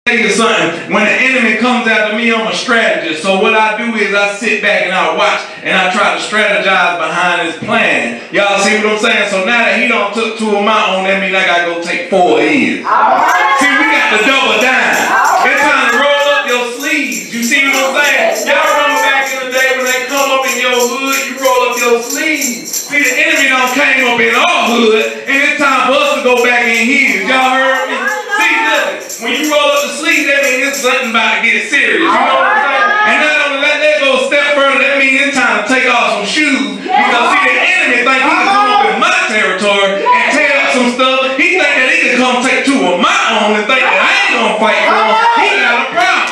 tell you something, when the enemy comes after me, I'm a strategist. So what I do is I sit back and I watch and I try to strategize behind his plan. Y'all see what I'm saying? So now that he don't took 2 of my own, that means I gotta go take 4 of his. See, we got to double down. It's time to roll up your sleeves. You see what I'm saying? Y'all remember back in the day when they come up in your hood, you roll up your sleeves. See, the enemy done came up in our hood, and it's time for us to go back in his. Y'all heard me? See, look, when you roll up the sleeves, that means it's something about to get serious. You know what I'm saying? And not only let that go a step further, that means it's time to take off some shoes. Because see, the enemy think he can come up in my territory and tear up some stuff. He think that he can come take 2 of my own and think that I ain't gonna fight for him. He got a problem.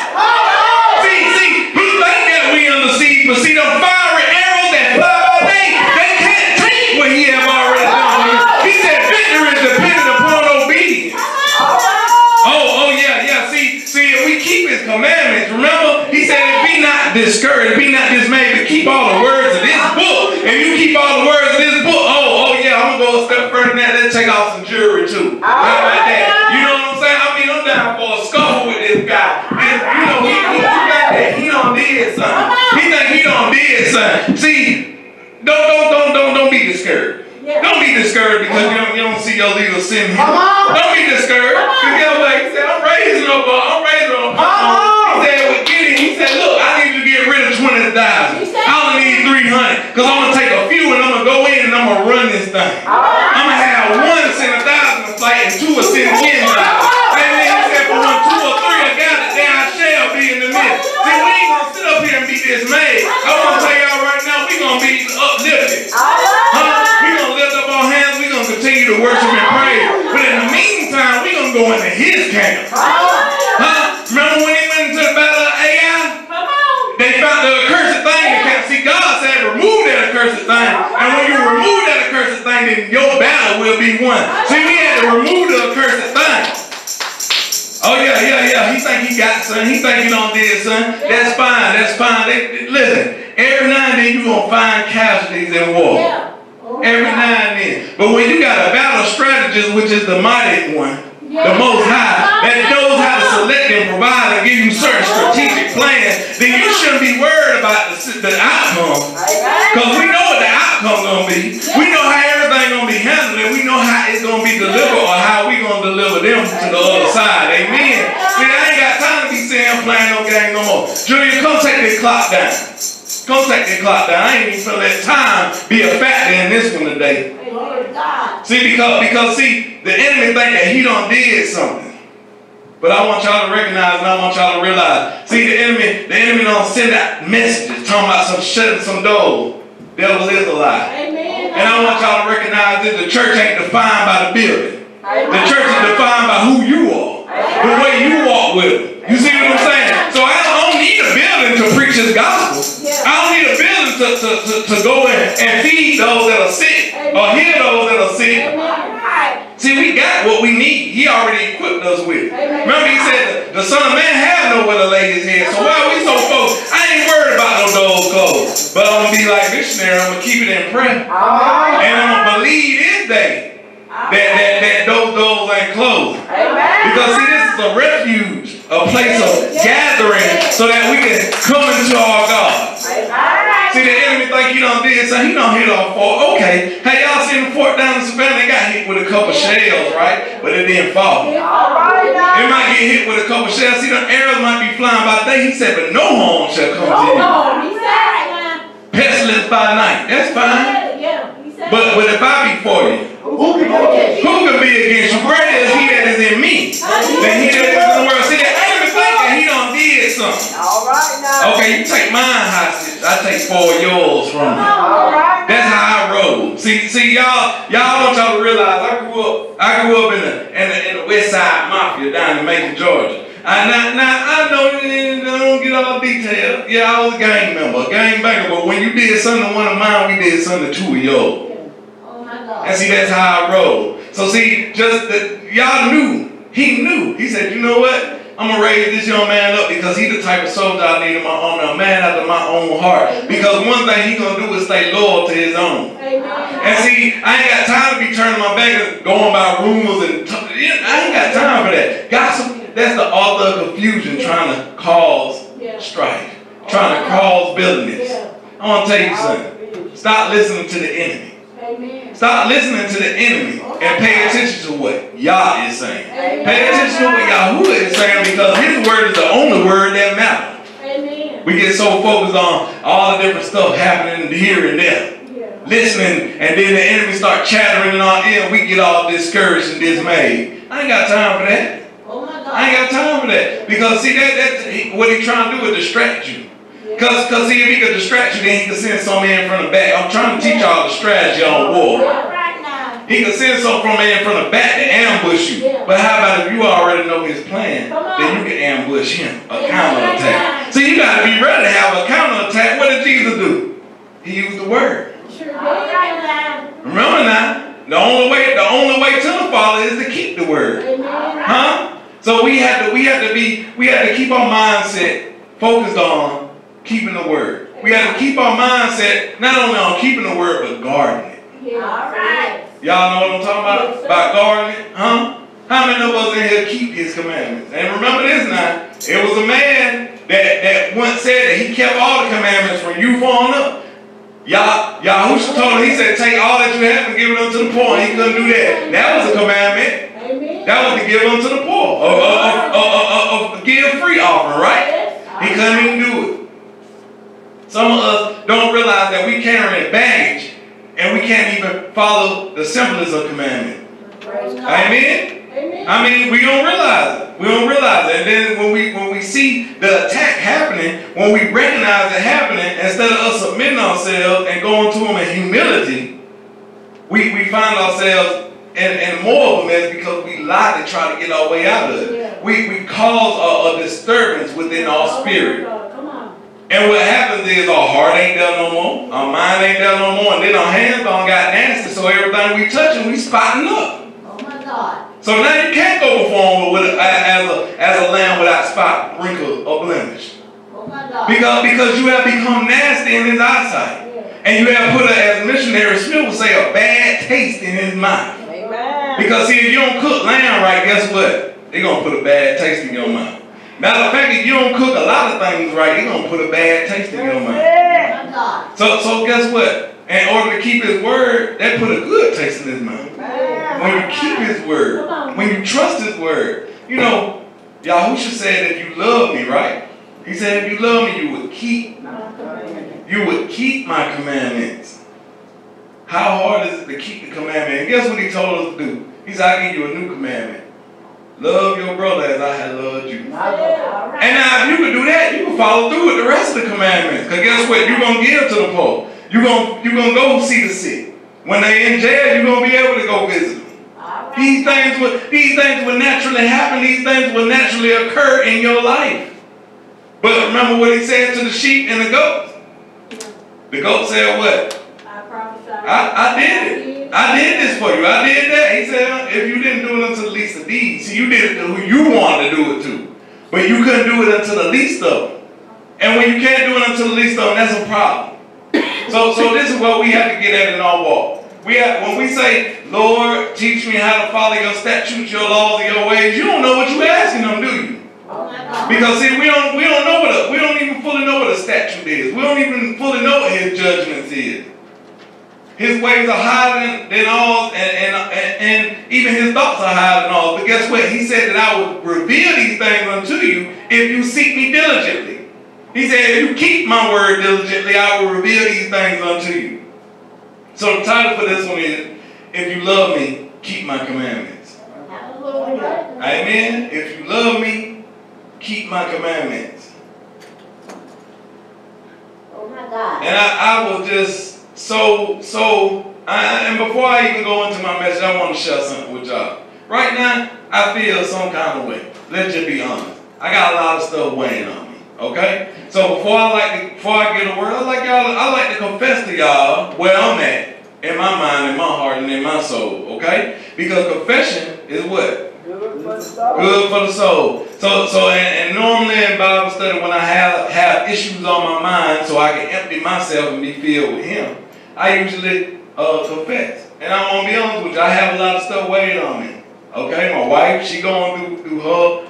See, he think that we under siege, but see them fiery arrows that fly by day, they can't take what he have already done. He said victory is dependent upon obedience. Oh yeah. See, if we keep his commandments, remember, he said, be not discouraged, be not dismayed, but keep all the words of this book. If you keep all the words of this book, oh yeah, I'm gonna go a step further than that. Let's take off some jewelry too. How about that? You know what I'm saying? I mean, I'm down for a scuffle with this guy. And, you know, he got that. He done did something. He think he done did something. See, don't be discouraged. Don't be discouraged because you don't see your leader sitting here. Don't be discouraged. Because you know what he said, I'm raising up. He said, with Gideon, he said, look, I need you to get rid of 20,000. I only need 300. Because I'm going to take a few and I'm going to go in and I'm going to run this thing. I'm going to have 1 send 1,000 to fight and 2 will send 10,000. And then he said, for when 2 or 3 are gathered, then I shall be in the midst. See, we ain't going to sit up here and be dismayed. I want to tell y'all right now, we're going to be uplifted. We're going to lift up our hands. We're going to continue to worship and praise. But in the meantime, we're going to go into his camp. Remember when he went into the battle of Ai? They found the accursed thing in the camp. See, God said, remove that accursed thing. And when you remove that accursed thing, then your battle will be won. See, we had to remove the accursed thing. Oh, yeah. He think he got son. He think he done did son. That's fine. Listen, every now and then you're going to find casualties in war. Every now and then. But when you got a battle strategist, which is the mighty one, the Most High, that knows how to select and provide and give you certain strategic plans, then you shouldn't be worried about the outcome. Because we know what the outcome going to be. We know how everything going to be handled, and we know how it's going to be delivered or how we going to deliver them to the other side. Amen. See, I ain't got time to be saying playing no game no more. Julia, come take this clock down. Come take that clock down. I ain't even feel that time be a factor in this one today. See, because see, the enemy think that he done did something. But I want y'all to recognize and I want y'all to realize. See, the enemy don't send out messages talking about some shutting some doors. Devil is a lie. Amen. And I want y'all to recognize that the church ain't defined by the building. The church is defined by who you are. The way you walk with it. You see what I'm saying? So I don't need a building to preach his gospel. I don't need a building to go in and feed those that are sick or heal those that are sick. See, we got what we need. He already equipped us with. Remember, he said the Son of Man have nowhere to lay his head. So why are we so focused? I ain't worried about no those clothes. But I'm going to be like missionary. I'm going to keep it in prayer. And I'm going to believe this day that those doors ain't closed. Because see, this is a refuge, a place of gathering so that we can come into our God. See, the enemy think he done did something. He done hit off 4. Okay. Hey, y'all seen the fort down in Savannah? They got hit with a couple shells, right? But it didn't fall. It might get hit with a couple shells. See, the arrows might be flying by day. He said, but no harm shall come to you. Pestilence by night. That's fine. But if I be for you, who can be against you? Greater is he that is in me than he that is in the world. See, the enemy think that he done did something. Okay, you take mine hostage. I take 4 of yours from you. That's how I roll. See, y'all want y'all to realize I grew up in the West Side Mafia down in Macon, Georgia. Now I know I don't get all details. Yeah, I was a gang member, a gang banger. But when you did something to one of mine, we did something to 2 of yours. And see, that's how I roll. So see, just that y'all knew. He knew. He said, you know what? I'm going to raise this young man up because he's the type of soldier I need in my own, a man after my own heart. Because one thing he's going to do is stay loyal to his own. And see, I ain't got time to be turning my back and going by rumors. I ain't got time for that. Gossip. That's the author of confusion, trying to cause strife, trying to cause bitterness. I want to tell you something. Stop listening to the enemy. Stop listening to the enemy and pay attention to what Yah is saying. Pay attention to what YAHUAH is saying, because his word is the only word that matters. We get so focused on all the different stuff happening here and there, listening, and then the enemy start chattering in our ear, and we get all discouraged and dismayed. I ain't got time for that. I ain't got time for that. Because see, that's what he's trying to do is distract you. Because see, if he could distract you, then he could send some in from the back. I'm trying to teach y'all the strategy on war. He could send some from in from the back to ambush you. But how about if you already know his plan, then you can ambush him, a counterattack. So you got to be ready to have a counterattack. What did Jesus do? He used the word. Remember now, the only way to the Father is to keep the word. Huh? So we had to keep our mindset focused on keeping the word. We had to keep our mindset not only on keeping the word, but guarding it. All right. Y'all know what I'm talking about? About guarding it? Huh? How many of us in here keep his commandments? And remember this now. It was a man that once said that he kept all the commandments from youth on up. YAHUSHA told him, he said, take all that you have and give it unto the poor. And he couldn't do that. That was a commandment. Amen. That was to give unto the poor. A give free offering, right? He couldn't even do it. Some of us don't realize that we carry baggage and we can't even follow the simplest of commandments. Amen? I mean, we don't realize it. We don't realize it. And then when we see the attack happening, when we recognize it happening, instead of us submitting ourselves and going to him in humility, we find ourselves in more of a mess because we lie to try to get our way out of it. Yeah. We cause a disturbance within our spirit. And what happens is our heart ain't there no more, our mind ain't there no more, and then our hands don't got nasty, so everything we touching, we spotting up. Oh my God. So now you can't go before him with as a lamb without spot, wrinkle, or blemish. Oh my God. Because you have become nasty in his eyesight. Yeah. And you have put, as missionary Smith would say, a bad taste in his mouth. Amen. Because see, if you don't cook lamb right, guess what? They're going to put a bad taste in your mouth. Matter of fact, if you don't cook a lot of things right, they're going to put a bad taste in your mouth. So guess what? In order to keep his word, they put a good taste in his mouth. When you keep his word, when you trust his word. You know, YAHUSHA said, if you love me, right? He said, if you love me, you would keep my commandments. How hard is it to keep the commandment? And guess what he told us to do? He said, I give you a new commandment. Love your brother as I have loved you. And now if you can do that, you can follow through with the rest of the commandments. Because guess what? You're going to give to the poor. You're going to go see the sick. When they're in jail, you're going to be able to go visit them. These things will naturally happen. These things will naturally occur in your life. But remember what he said to the sheep and the goats. The goat said what? I did it. I did this for you. I did that. He said, if you didn't do it unto the least of these, see, you did it to who you wanted to do it to. But you couldn't do it unto the least of them. And when you can't do it unto the least of them, that's a problem. So this is what we have to get at in our walk. When we say, Lord, teach me how to follow your statutes, your laws, and your ways, you don't know what you're asking them, do you? Because see, we don't even fully know what a statute is. We don't even fully know what his judgments is. His ways are higher than ours, and even his thoughts are higher than ours. But guess what? He said that I will reveal these things unto you if you seek me diligently. He said, if you keep my word diligently, I will reveal these things unto you. So the title for this one is, if you love me, keep my commandments. Amen. If you love me, keep my commandments. Oh my God. And I was just and before I even go into my message, I want to share something with y'all. Right now, I feel some kind of way. Let's just be honest. I got a lot of stuff weighing on me. Okay? So before I get a word, I like to confess to y'all where I'm at in my mind, in my heart, and in my soul. Okay? Because confession is what? Good for the soul. So and normally in Bible study, when I have issues on my mind so I can empty myself and be filled with him, I usually confess. And I'm going to be honest with you, I have a lot of stuff weighing on me. Okay? My wife, she going through her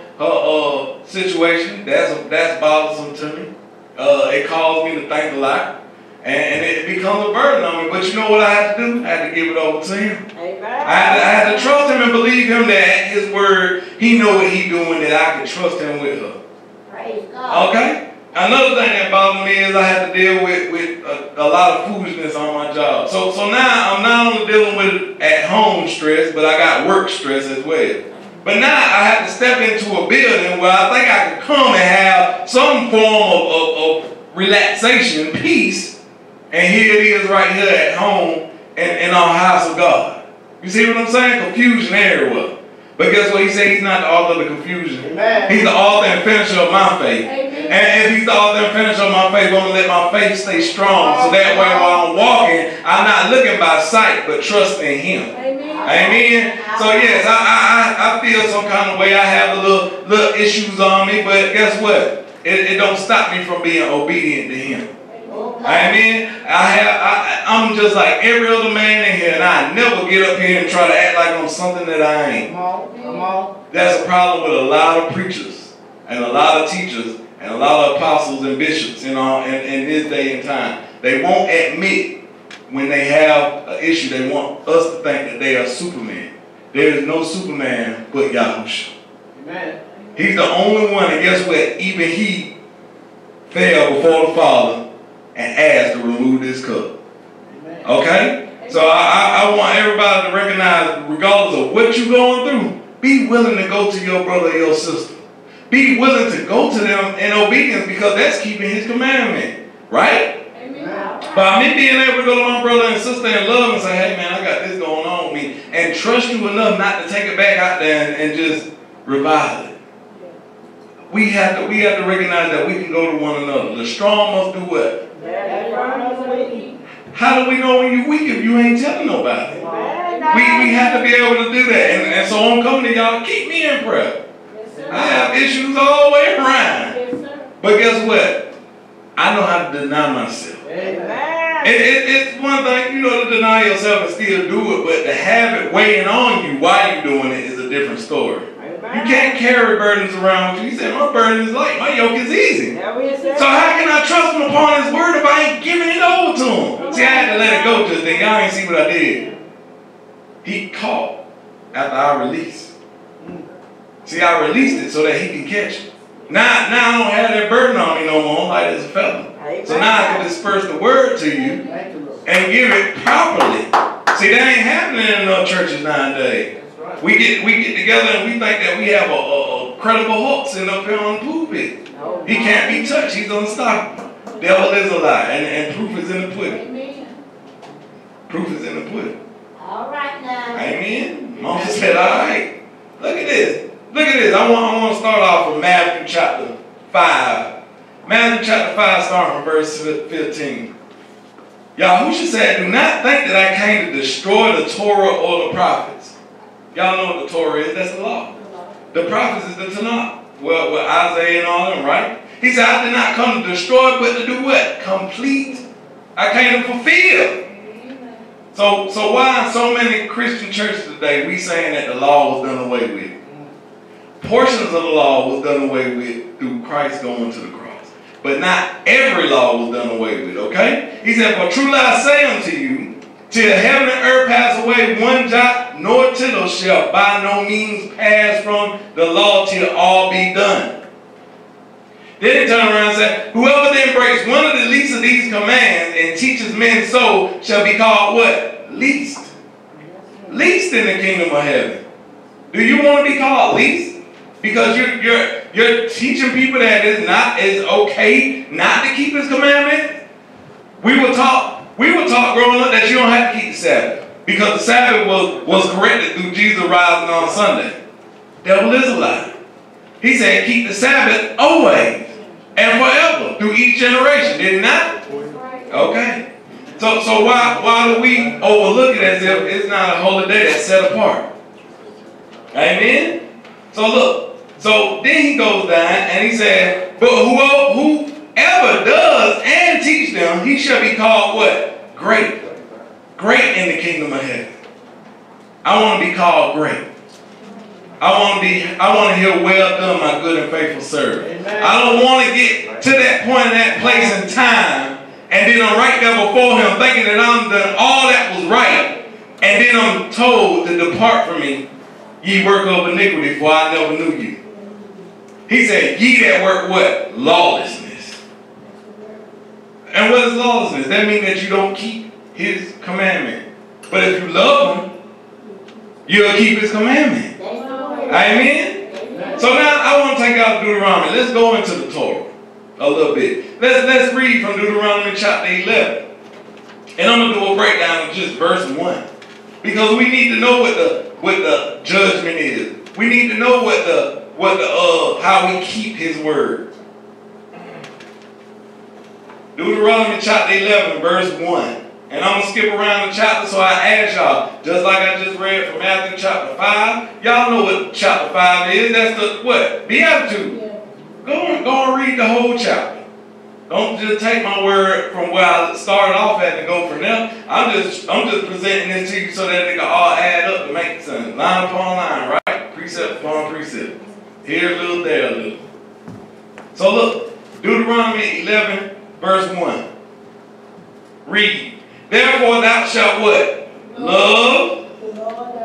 situation. That's bothersome to me. It caused me to think a lot. And it becomes a burden on me. But you know what I had to do? I had to give it over to him. Amen. I had to trust him and believe him that at his word, he know what he doing, that I can trust him with her. Praise God. Okay? Another thing that bothered me is I had to deal with a lot of foolishness on my job. So now I'm not only dealing with at home stress, but I got work stress as well. But now I have to step into a building where I think I can come and have some form of relaxation, peace, and here it is right here at home in our house of God. You see what I'm saying? Confusion everywhere. But guess what? He said he's not the author of the confusion. Amen. He's the author and finisher of my faith. Amen. And if he's the author and finisher of my faith, I'm going to let my faith stay strong. So that way while I'm walking, I'm not looking by sight, but trusting him. Amen. Amen. So yes, I feel some kind of way. I have a little issues on me, but guess what? It don't stop me from being obedient to him. Amen. I'm just like every other man in here, and I never get up here and try to act like I'm something that I ain't. Come on. That's a problem with a lot of preachers and a lot of teachers and a lot of apostles and bishops in this day and time. They won't admit when they have an issue. They want us to think that they are Superman. There is no Superman but Yahusha. Amen. He's the only one, and guess what? Even he fell before the Father and asked to remove this cup. Amen. Okay? So I want everybody to recognize, regardless of what you're going through, be willing to go to your brother or your sister. Be willing to go to them in obedience, because that's keeping his commandment. Right? Amen. By me being able to go to my brother and sister in love and say, hey man, I got this going on with me, and trust you enough not to take it back out there and just revile it. We have to recognize that we can go to one another. The strong must do what? How do we know when you're weak if you ain't telling nobody? We have to be able to do that. And so I'm coming to y'all, keep me in prayer. I have issues all the way around. But guess what? I know how to deny myself. It's one thing, to deny yourself and still do it, but to have it weighing on you while you're doing it is a different story. You can't carry burdens around with you. He said, my burden is light, my yoke is easy. So how can I trust him upon his word if I ain't giving it over to him? See, I had to let it go just then. Y'all ain't see what I did. He caught after I released. See, I released it so that he can catch it. Now I don't have that burden on me no more. I'm light as a feather. So now I can disperse the word to you and give it properly. See, that ain't happening in no churches nowadays. We get together and we think that we have a credible Hulk sitting up here on the pulpit. He can't be touched. He's unstoppable. Devil is a lie, and proof is in the pudding. Amen. Proof is in the pudding. All right now. Amen. Mama said, all right. Look at this. Look at this. I want to start off from Matthew chapter 5. Matthew chapter 5, starting from verse 15. YAHUSHA said, do not think that I came to destroy the Torah or the prophets. Y'all know what the Torah is. That's the law. The prophets is the Tanakh. Well, Isaiah and all them, right? He said, I did not come to destroy, but to do what? Complete. I came to fulfill. So why in so many Christian churches today we saying that the law was done away with? Portions of the law was done away with through Christ going to the cross. But not every law was done away with, okay? He said, for truly I say unto you, till heaven and earth pass away, one jot nor tittle shall by no means pass from the law till all be done. Then he turned around and said, whoever then breaks one of the least of these commands and teaches men so shall be called what? Least. Least in the kingdom of heaven. Do you want to be called least? Because you're teaching people that it's okay not to keep his commandments. We were taught growing up that you don't have to keep the Sabbath, because the Sabbath was corrected through Jesus rising on Sunday. Devil is a lie. He said keep the Sabbath always and forever through each generation. Did he not? Okay. So why do we overlook it as if it's not a holy day that's set apart? Amen? So look. So then he goes down and he said, but whoever does and teach them, he shall be called what? Great. Great in the kingdom of heaven. I want to be called great. I want to hear, well done, my good and faithful servant. Amen. I don't want to get to that point in that place in time, and then I'm right there before him thinking that I'm done all that was right, and then I'm told to depart from me, ye work of iniquity, for I never knew you. He said, ye that work what? Lawlessness. And what is lawlessness? That means that you don't keep his commandment. But if you love him, you'll keep his commandment. Amen? So now I want to take out Deuteronomy. Let's go into the Torah a little bit. Let's read from Deuteronomy chapter 11. And I'm going to do a breakdown of just verse 1. Because we need to know what the judgment is. We need to know how we keep his word. Deuteronomy chapter 11, verse 1. And I'm going to skip around the chapter, so I ask y'all, just like I just read from Matthew chapter 5, y'all know what chapter 5 is. That's the what? Beatitude. Yeah. Go and read the whole chapter. Don't just take my word from where I started off at and go from there. I'm just presenting this to you so that it can all add up to make sense. Line upon line, right? Precept upon precept. Here a little, there a little. So look, Deuteronomy 11, verse 1. Read. Therefore thou shalt what? Love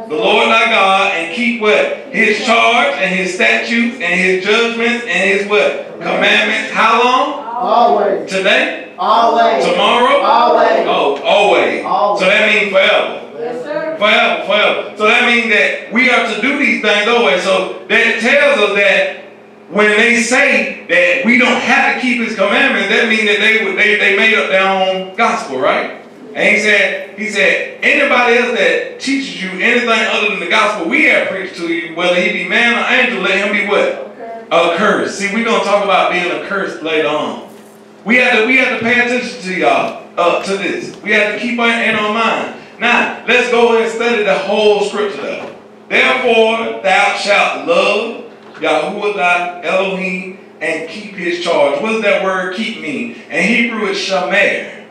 the Lord thy God and keep what? His charge and his statutes and his judgments and his what? Commandments. How long? Always. Today? Always. Tomorrow? Always. Oh, always. Always. So that means forever. Yes, sir. Forever, forever. So that means that we are to do these things always. So that tells us that when they say that we don't have to keep his commandments, that means that they made up their own gospel, right? And he said, anybody else that teaches you anything other than the gospel we have preached to you, whether he be man or angel, let him be what? Accursed. See, we're gonna talk about being accursed later on. We have to pay attention to y'all, to this. We have to keep it in our mind. Now, let's go and study the whole scripture though. Therefore, thou shalt love YAHUAH thy Elohim and keep his charge. What does that word keep mean? In Hebrew, it's shamer,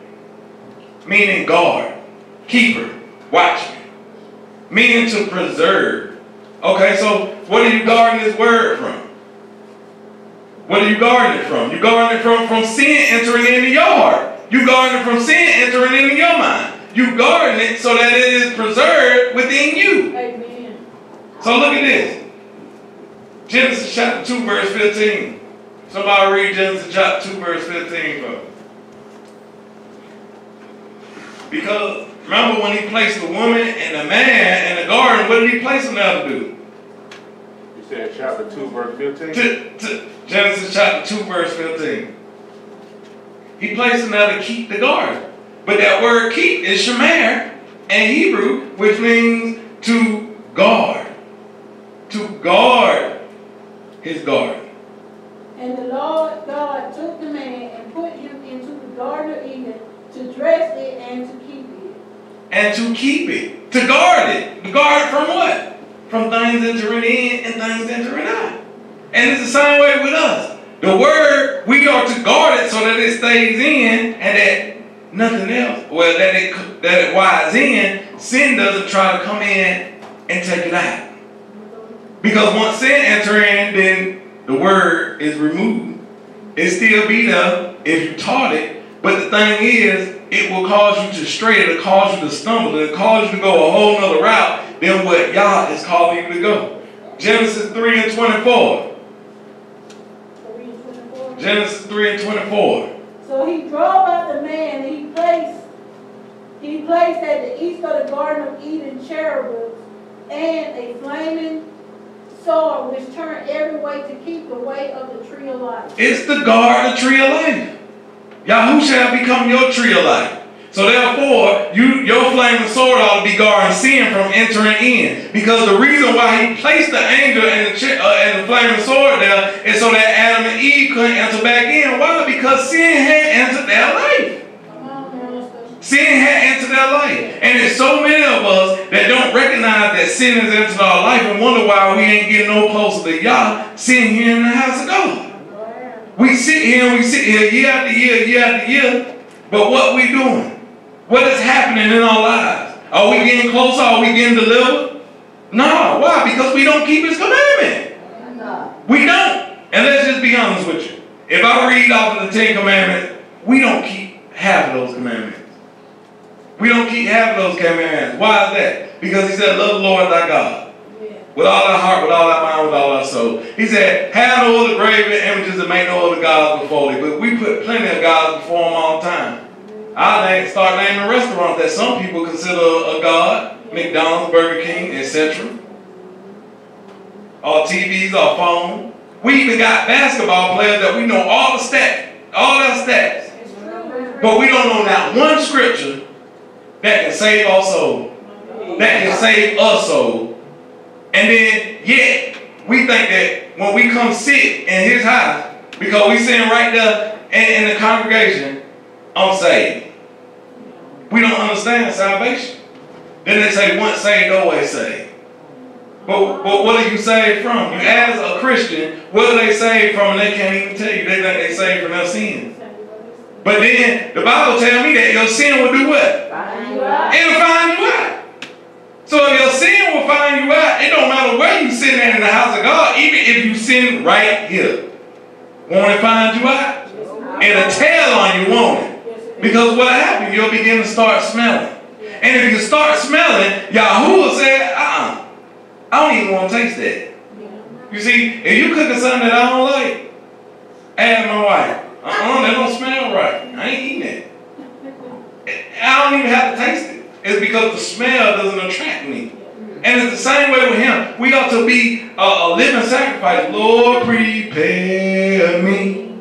meaning guard, keeper, watchman, meaning to preserve. Okay, so what are you guarding this word from? What are you guarding it from? You're guarding it from sin entering into your heart. You're guarding it from sin entering into your mind. You're guarding it so that it is preserved within you. Amen. So look at this. Genesis chapter 2, verse 15. Somebody read Genesis chapter 2, verse 15 for me. Because remember when he placed the woman and the man in the garden, what did he place them there to do? You said chapter 2, verse 15? Genesis chapter 2, verse 15. He placed them there to keep the garden. But that word keep is shemer in Hebrew, which means to guard. To guard his garden. And the Lord God took the man and put him into the garden of Eden to dress it and to keep it. And to keep it. To guard it. To guard it from what? From things entering in and things entering out. And it's the same way with us. The word, we are to guard it so that it stays in and that nothing else, well, that it wides in, sin doesn't try to come in and take it out. Because once sin enters in, then the word is removed. It still be there if you taught it, but the thing is, it will cause you to stray, it'll cause you to stumble, it'll cause you to go a whole nother route than what Yah is calling you to go. Genesis 3 and 24. Genesis 3 and 24. So he drove out the man and he placed at the east of the Garden of Eden cherubims and a flaming sword which turned every way to keep the way of the tree of life. It's to guard the tree of life. YAHUSHA become your tree of life. So therefore, your flaming sword ought to be guarding sin from entering in. Because the reason why he placed the angel and the flaming sword there is so that Adam and Eve couldn't enter back in. Why? Because sin had entered their life. Sin had entered their life. And there's so many of us that don't recognize that sin has entered our life and wonder why we ain't getting no closer to Yah sitting here in the house of God. We sit here year after year, but what we doing? What is happening in our lives? Are we getting closer? Are we getting delivered? No, why? Because we don't keep his commandment. We don't. And let's just be honest with you. If I read off of the 10 commandments, we don't keep half of those commandments. We don't keep half of those commandments. Why is that? Because he said, love the Lord thy God. With all thy heart, with all thy mind, with all thy soul. He said, have no other graven images and make no other gods before thee. But we put plenty of gods before him all the time. I start naming restaurants that some people consider a god. McDonald's, Burger King, etc. Our TVs, our phone. We even got basketball players that we know all the stats, all their stats. But we don't know that one scripture that can save our soul. That can save us soul. And then, yet, we think that when we come sit in his house, because we sitting right there in the congregation, I'm saved. We don't understand salvation. Then they say, once saved, always saved. But what are you saved from? You ask a Christian, what are they saved from? And they can't even tell you. They think they saved from their sins. But then the Bible tells me that your sin will do what? Find you out. It'll find you out. So if your sin will find you out, it don't matter where you sitting at in the house of God, even if you sin right here. Won't it find you out? It'll tell on you, won't it? Because what happened, you'll begin to start smelling. And if you start smelling, Yahuwah said, I don't even want to taste that. You see, if you cooking something that I don't like, ask my wife, that don't smell right. I ain't eating it. I don't even have to taste it. It's because the smell doesn't attract me. And it's the same way with him. We ought to be a living sacrifice. Lord, prepare me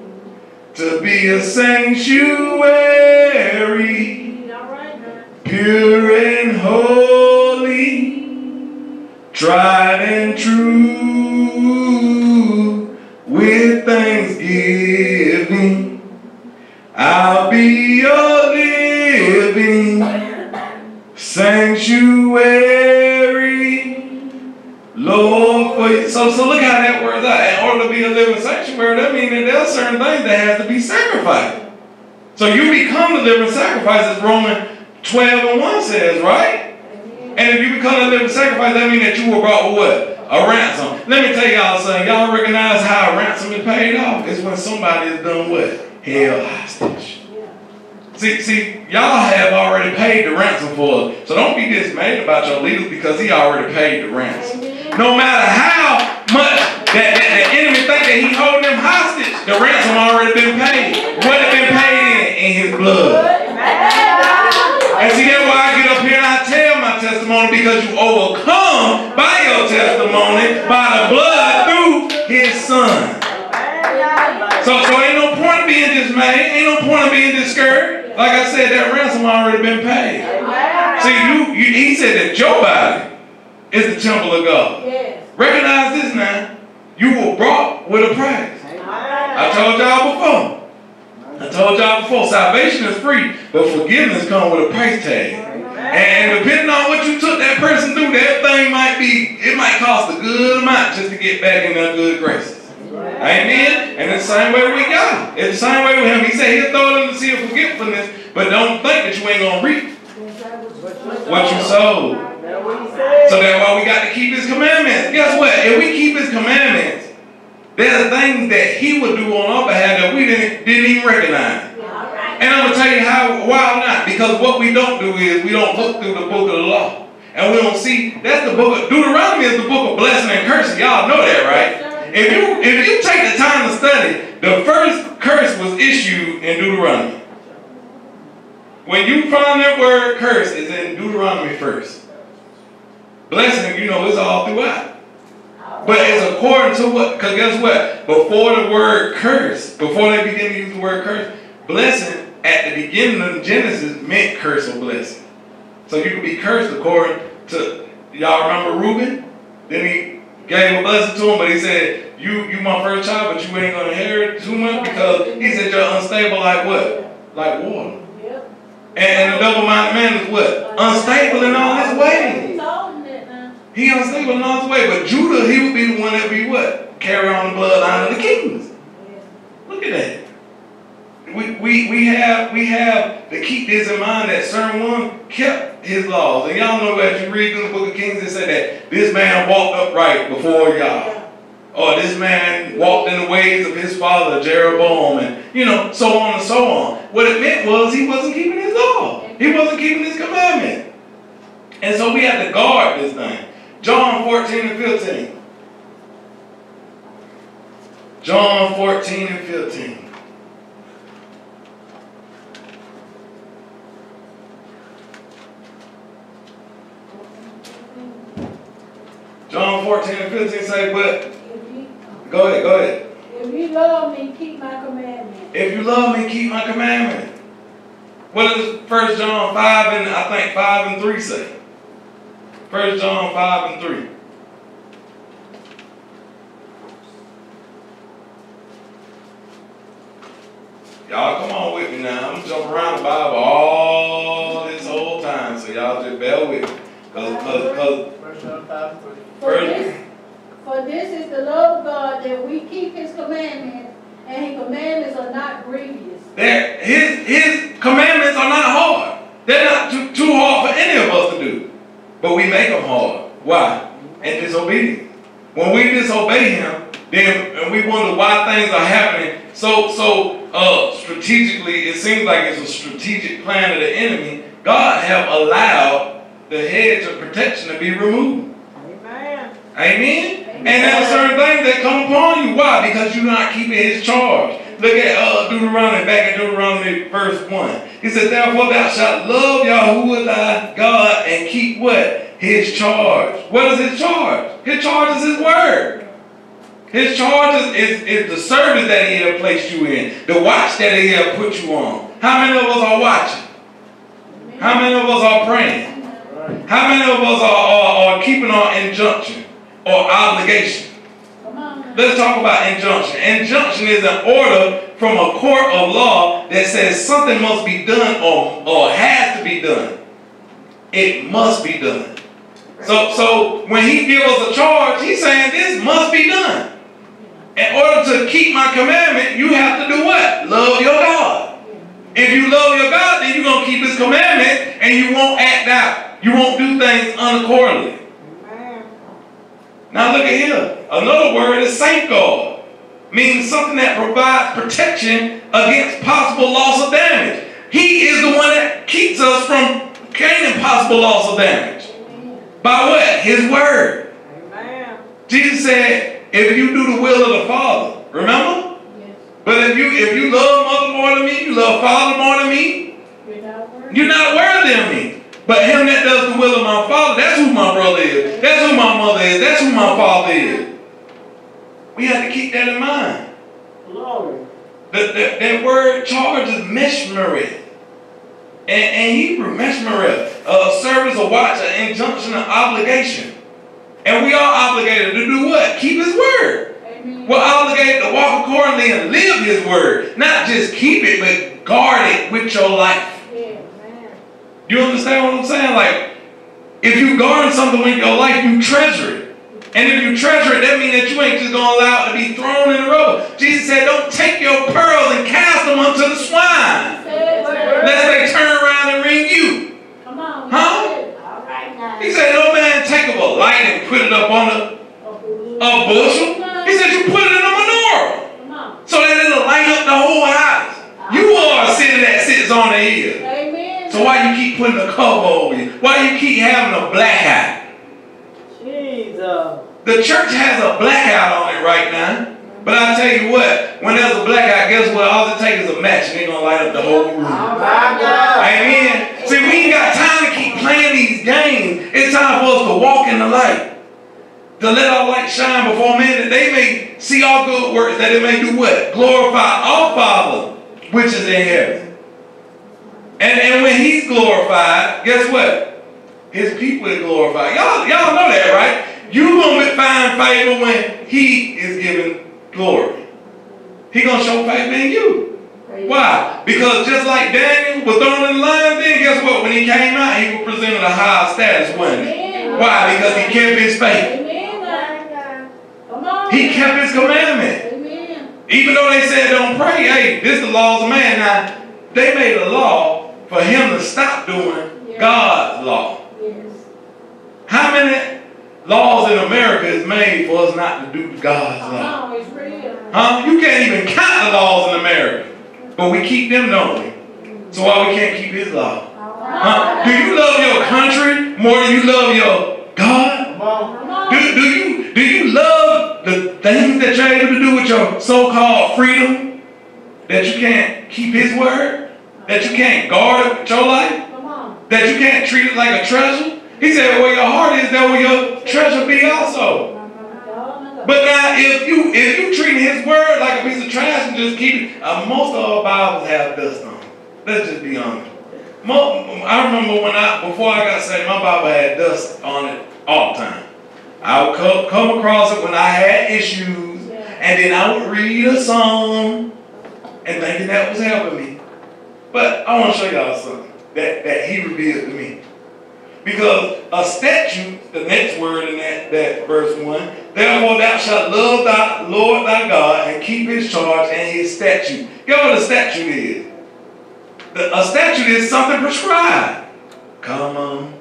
to be a sanctuary, pure and holy, tried and true, with thanksgiving. I'll be your living sanctuary, Lord. For you. So look how that works out. In order to be a living sanctuary, that means that there are certain things that have to be sacrificed. So you become the living sacrifice, as Romans 12:1 says, right? And if you become a living sacrifice, that means that you were brought with what? A ransom. Let me tell y'all something. Y'all recognize how a ransom is paid off? It's when somebody is done what? Held hostage. See, y'all have already paid the ransom for it. So don't be dismayed about your leaders because he already paid the ransom. No matter how much that the enemy think that he holding them hostage, the ransom already been paid. What had been paid in his blood. And see, that's why I get up here and I tell my testimony, because you overcome by your testimony by the blood through his son. So ain't no point of being dismayed. Ain't no point of being discouraged. Like I said, that ransom already been paid. See, he said that your body is the temple of God. Yes. Recognize this now. You were brought with a price. I told y'all before. Salvation is free, but forgiveness comes with a price tag. And depending on what you took that person through, that thing might cost a good amount just to get back in their good graces. Amen? And it's the same way we got him. It's the same way with him. He said he'll throw it in the sea of forgetfulness, but don't think that you ain't going to reap what you sowed. So that's why we got to keep his commandments. Guess what? If we keep his commandments, there are things that he would do on our behalf that we didn't even recognize. And I'm going to tell you why not. Because what we don't do is we don't look through the book of the law. And we don't see, that's the book of, Deuteronomy is the book of blessing and cursing. Y'all know that, right? If you take the time to study, the first curse was issued in Deuteronomy. When you find that word curse, it's in Deuteronomy first. Blessing, it's all throughout. But it's according to what? Because guess what? Before the word curse, before they begin to use the word curse, blessing at the beginning of Genesis meant curse or blessing. So you could be cursed according to, y'all remember Reuben? Then he gave a blessing to him, but he said, you my first child, but you ain't going to inherit too much, because he said you're unstable like what? Like water. Yep. And the double-minded man is what? Unstable in all his ways. He unstable in all his ways. But Judah, he would be the one that be what? Carry on the bloodline of the kings. Look at that. We have to keep this in mind, that certain one kept his laws. And y'all know as you read through the book of Kings, it said that this man walked upright before Yah. Or this man walked in the ways of his father, Jeroboam, and, you know, so on and so on. What it meant was he wasn't keeping his law. He wasn't keeping his commandment. And so we have to guard this thing. John 14 and 15. John 14 and 15. John 14 and 15 say, but, go ahead. If you love me, keep my commandments. If you love me, keep my commandment. What does 1 John 5 and I think 5 and 3 say? 1 John 5 and 3. Y'all come on with me now. I'm going to jump around the Bible all this whole time, so y'all just bear with me. Because 1 John 5 and 3. For this is the love of God, that we keep his commandments, and his commandments are not grievous. His commandments are not hard. They're not too hard for any of us to do. But we make them hard. Why? And disobedience. When we disobey him, then we wonder why things are happening so strategically. It seems like it's a strategic plan of the enemy. God have allowed the hedge of protection to be removed. Amen. Amen? And there are certain things that come upon you. Why? Because you're not keeping his charge. Look at Deuteronomy, back in Deuteronomy verse 1. He said, therefore thou shalt love Yahuwah thy God and keep what? His charge. What is his charge? His charge is his word. His charge is the service that he has placed you in. The watch that he has put you on. How many of us are watching? How many of us are praying? How many of us are keeping our injunction or obligation? Let's talk about injunction. Injunction is an order from a court of law that says something must be done or has to be done. It must be done. So when he gives us a charge, he's saying this must be done. In order to keep my commandment, you have to do what? Love your God. If you love your God, then you're going to keep his commandment and you won't act out. You won't do things unaccordingly. Now look at here. Another word is safeguard. Means something that provides protection against possible loss of damage. He is the one that keeps us from gaining possible loss of damage. By what? His word. Amen. Jesus said, if you do the will of the Father, remember? Yes. But if you love mother more than me, you love father more than me, you're not worthy of me. But him that does the will of my Father, that's who my brother is. That's who my mother is. That's who my father is. We have to keep that in mind. Lord. That word charge is meshmereth. And Hebrew, meshmereth. Service, a watch, an injunction, an obligation. And we are obligated to do what? Keep his word. Amen. We're obligated to walk accordingly and live his word. Not just keep it, but guard it with your life. You understand what I'm saying? Like, if you guard something with your life, you treasure it. And if you treasure it, that means that you ain't just going to allow it to be thrown in the rubble. Jesus said, don't take your pearls and cast them unto the swine, lest they turn around and ring you. Come on. Huh? All right, now. He said, no man take up a light and put it up on a bushel. He said, you put it in a menorah so that it'll light up the whole house. You are a city that sits on the hill. So why you keep putting a cover over you? Why you keep having a blackout? Jesus. The church has a blackout on it right now. But I tell you what, when there's a blackout, guess what? All it takes is a match and they're going to light up the whole room. Amen. See, we ain't got time to keep playing these games. It's time for us to walk in the light. To let our light shine before men that they may see our good works, that it may do what? Glorify our Father, which is in heaven. And when he's glorified, guess what? His people is glorified. Y'all know that, right? You're going to find favor when he is given glory. He's going to show favor in you. Why? Because just like Daniel was thrown in the lion's den, guess what? When he came out, he was presented a higher status, wasn't he? Why? Because he kept his faith. He kept his commandment. Even though they said don't pray, hey, this is the laws of man. Now, they made a law for him to stop doing God's law. Yes. How many laws in America is made for us not to do God's law? No, it's real. Huh? You can't even count the laws in America. But we keep them, don't we? So why we can't keep his law? Huh? Do you love your country more than you love your God? Do you love the things that you're able to do with your so-called freedom? That you can't keep his word? That you can't guard your life? That you can't treat it like a treasure? He said, where your heart is, there will your treasure be also. But now, if you treat his word like a piece of trash and just keep it, most of our Bibles have dust on them. Let's just be honest. I remember before I got saved, my Bible had dust on it all the time. I would come across it when I had issues, and then I would read a song and thinking that was helping me. But I want to show y'all something that he revealed to me. Because a statute, the next word in that verse 1, therefore thou shalt love thy Lord thy God and keep his charge and his statute. Guess what a statute is? A statute is something prescribed. Come on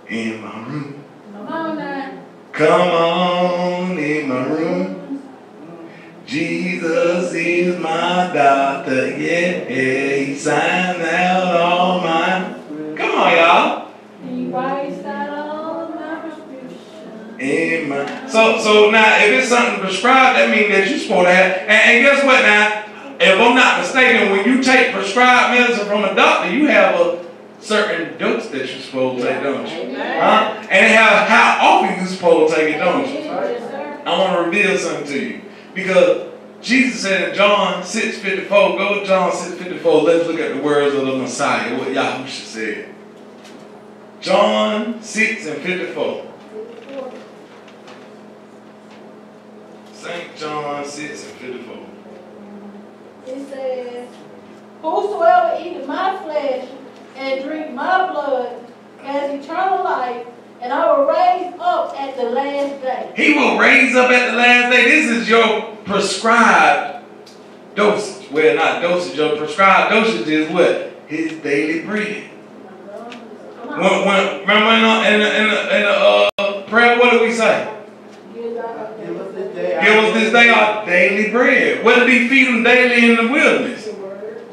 in my room. Come on now. Come on in my room. Jesus is my doctor. Yeah, he signed out all my. Come on, y'all. He writes out all my prescriptions. Amen. So now, if it's something prescribed, that means that you're supposed to have. And guess what now? If I'm not mistaken, when you take prescribed medicine from a doctor, you have a certain dose that you're supposed to take, don't you? Huh? And how often you're supposed to take it, don't you? I want to reveal something to you. Because Jesus said in John 6:54, go to John 6:54, let's look at the words of the Messiah, what Yahusha said. John 6:54. St. John 6:54. It says, whosoever eateth my flesh and drink my blood has eternal life, and I will raise up at the last day. He will raise up at the last day. This is your prescribed dosage. Well, not dosage. Your prescribed dosage is what? His daily bread. Remember in the prayer, what did we say? Give us this day our daily bread. What did he feed them daily in the wilderness?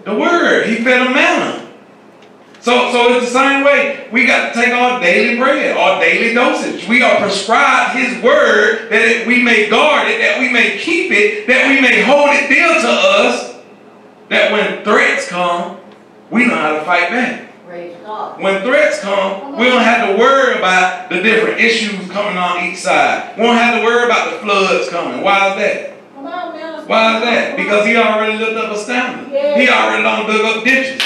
The word. He fed them manna. So it's the same way. We got to take our daily bread, our daily dosage. We are prescribed his word that we may guard it, that we may keep it, that we may hold it dear to us, that when threats come, we know how to fight back. When threats come, we don't have to worry about the different issues coming on each side. We don't have to worry about the floods coming. Why is that? Why is that? Because he already lifted up a standard. He already done dug up ditches.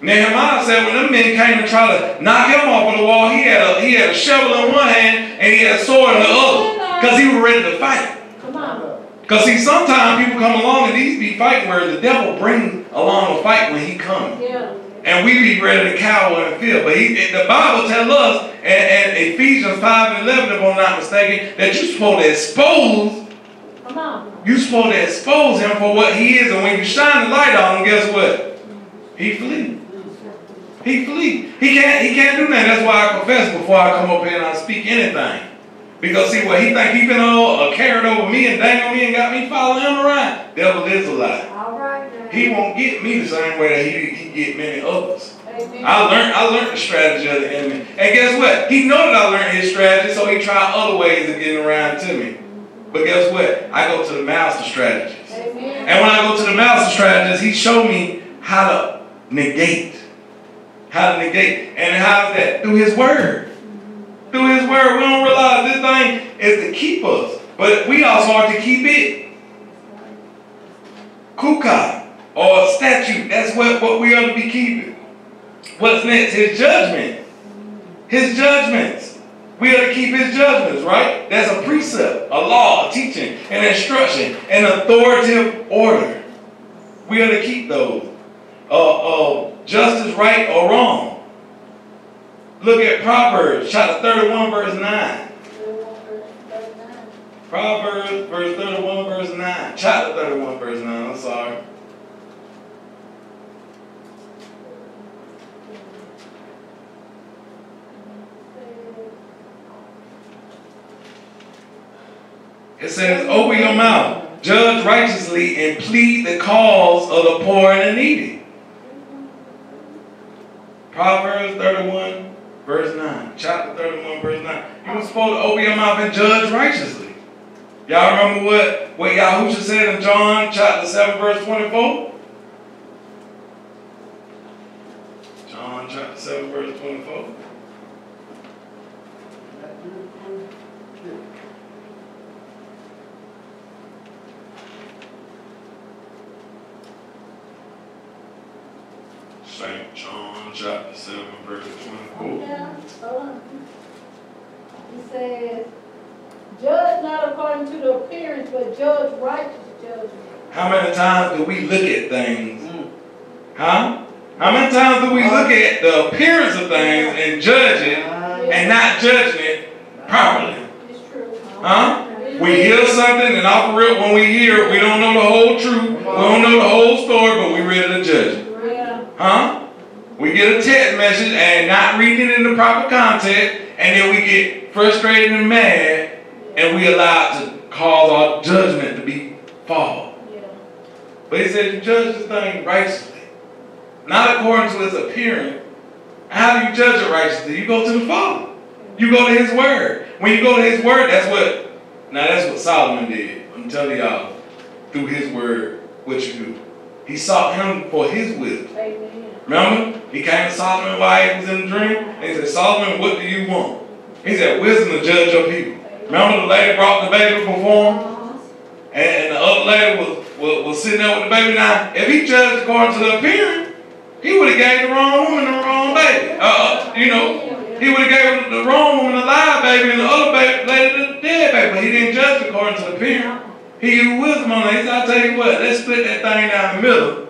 Nehemiah said when them men came to try to knock him off of the wall, he had a shovel in one hand and he had a sword in the other. Because he was ready to fight. Because see, sometimes people come along and these be fighting where the devil brings along a fight when he comes. And we be ready to cower and fear. But the Bible tells us in Ephesians 5:11, if I'm not mistaken, that you're supposed to expose. You're supposed to expose him for what he is. And when you shine the light on him, guess what? He flee. He flee. He can't do that. That's why I confess before I come up here and I speak anything. Because see what he think he been carried over me and dangled me and got me following him around. Devil is a lie. He won't get me the same way that he get many others. I learned the strategy of the enemy. And guess what? He know that I learned his strategy, so he tried other ways of getting around to me. But guess what? I go to the master strategist. And when I go to the master strategist, he showed me how to negate. How to negate. And how is that? Through his word. Through his word. We don't realize this thing is to keep us. But we also are to keep it. Kuka. Or a statute. That's what we are to be keeping. What's next? His judgment. His judgments. We are to keep his judgments, right? That's a precept, a law, a teaching, an instruction, an authoritative order. We are to keep those. Justice, right or wrong. Look at Proverbs, chapter 31, verse 9. Proverbs, verse 31, verse 9. Chapter 31, verse 9, I'm sorry. It says, open your mouth, judge righteously, and plead the cause of the poor and the needy. Proverbs 31, verse 9. Chapter 31, verse 9. You're supposed to open your mouth and judge righteously. Y'all remember what YAHUSHA said in John chapter 7, verse 24? John chapter 7, verse 24. St. John chapter 7, verse 24. Yeah, hold on. He says, judge not according to the appearance, but judge righteous judgment. How many times do we look at things? Huh? How many times do we look at the appearance of things and judge it and not judging it properly? It's true. Huh? We hear something and off the rip when we hear it, we don't know the whole truth, we don't know the whole story, but we're ready to judge it. Yeah. Huh? We get a text message and not reading it in the proper context, and then we get frustrated and mad, and we allow it to cause our judgment to be false. Yeah. But he said you judge this thing righteously, not according to its appearance. How do you judge it righteously? You go to the Father. You go to His Word. When you go to His Word, that's what Solomon did. I'm telling y'all, through His Word, what you do. He sought Him for His wisdom. Amen. Remember? He came to Solomon while he was in the dream, and he said, Solomon, what do you want? He said, wisdom to judge your people. Remember the lady brought the baby before him? And the other lady was sitting there with the baby. Now, if he judged according to the appearance, he would have gave the wrong woman the wrong baby. He would have gave the wrong woman the live baby and the other lady the dead baby. But he didn't judge according to the appearance. He used wisdom on that. He said, I'll tell you what, let's split that thing down the middle.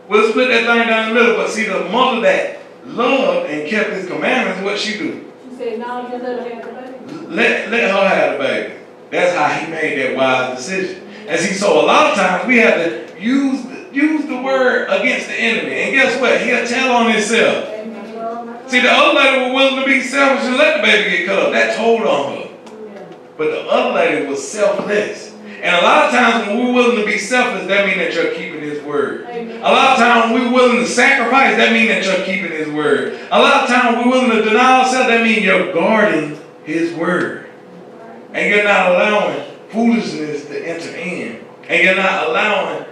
We'll split that thing down the middle. But see, the mother that loved and kept His commandments, what she do? She said, no, just let her have the baby. Let her have the baby. That's how He made that wise decision. And see, so a lot of times we have to use the word against the enemy. And guess what? He'll tell on himself. See, the other lady was willing to be selfish and let the baby get cut up. That told on her. But the other lady was selfless. And a lot of times when we're willing to be selfless, that means that you're keeping His word. A lot of times when we're willing to sacrifice, that means that you're keeping His word. A lot of times when we're willing to deny ourselves, that means you're guarding His word. And you're not allowing foolishness to enter in. And you're not allowing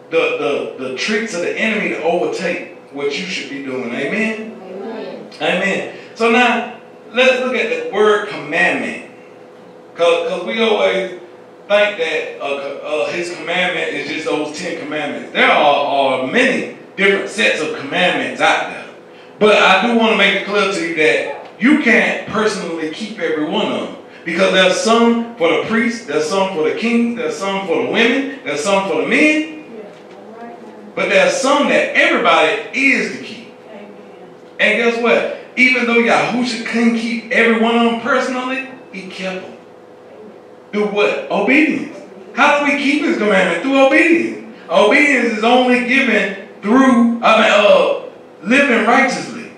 the tricks of the enemy to overtake what you should be doing. Amen? Amen. Amen. So now, let's look at the word commandment. Because we always think that His commandment is just those 10 commandments. There are many different sets of commandments out there. But I do want to make it clear to you that you can't personally keep every one of them. Because there's some for the priests, there's some for the kings, there's some for the women, there's some for the men. But there's some that everybody is to keep. And guess what? Even though YAHUSHA couldn't keep every one of them personally, He kept them. Through what? Obedience. How do we keep His commandment? Through obedience. Obedience is only given through, living righteously.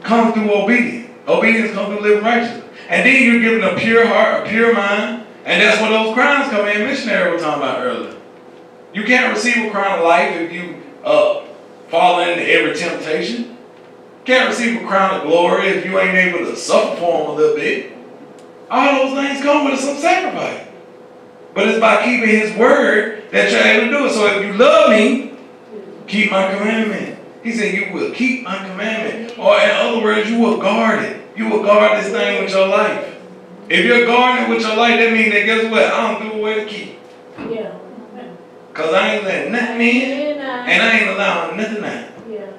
Comes through obedience. Obedience comes through living righteously. And then you're given a pure heart, a pure mind. And that's where those crowns come in. Missionary was talking about earlier. You can't receive a crown of life if you fall into every temptation. You can't receive a crown of glory if you ain't able to suffer for Him a little bit. All those things come with some sacrifice. But it's by keeping His word that you're able to do it. So if you love Me, keep My commandment. He said you will keep My commandment. Or in other words, you will guard it. You will guard this thing with your life. If you're guarding it with your life, that means that guess what? I don't do away to keep. Yeah. Because I ain't letting nothing in, and I ain't allowing nothing out. Yeah.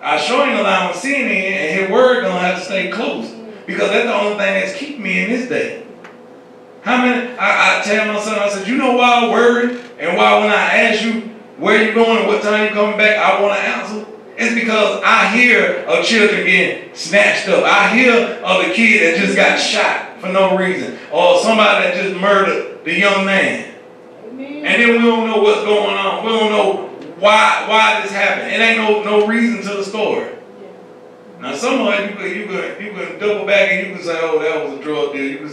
I sure ain't allowing sin in, and His word gonna have to stay close. Because that's the only thing that's keeping me in this day. How many, I tell my son, I said, you know why I worry? And why when I ask you where you going and what time you coming back, I want to answer? It's because I hear of children getting snatched up. I hear of the kid that just got shot for no reason. Or somebody that just murdered the young man. Amen. And then we don't know what's going on. We don't know why this happened. It ain't no reason to the story. Now some of it you could double back and you could say, oh, that was a drug deal.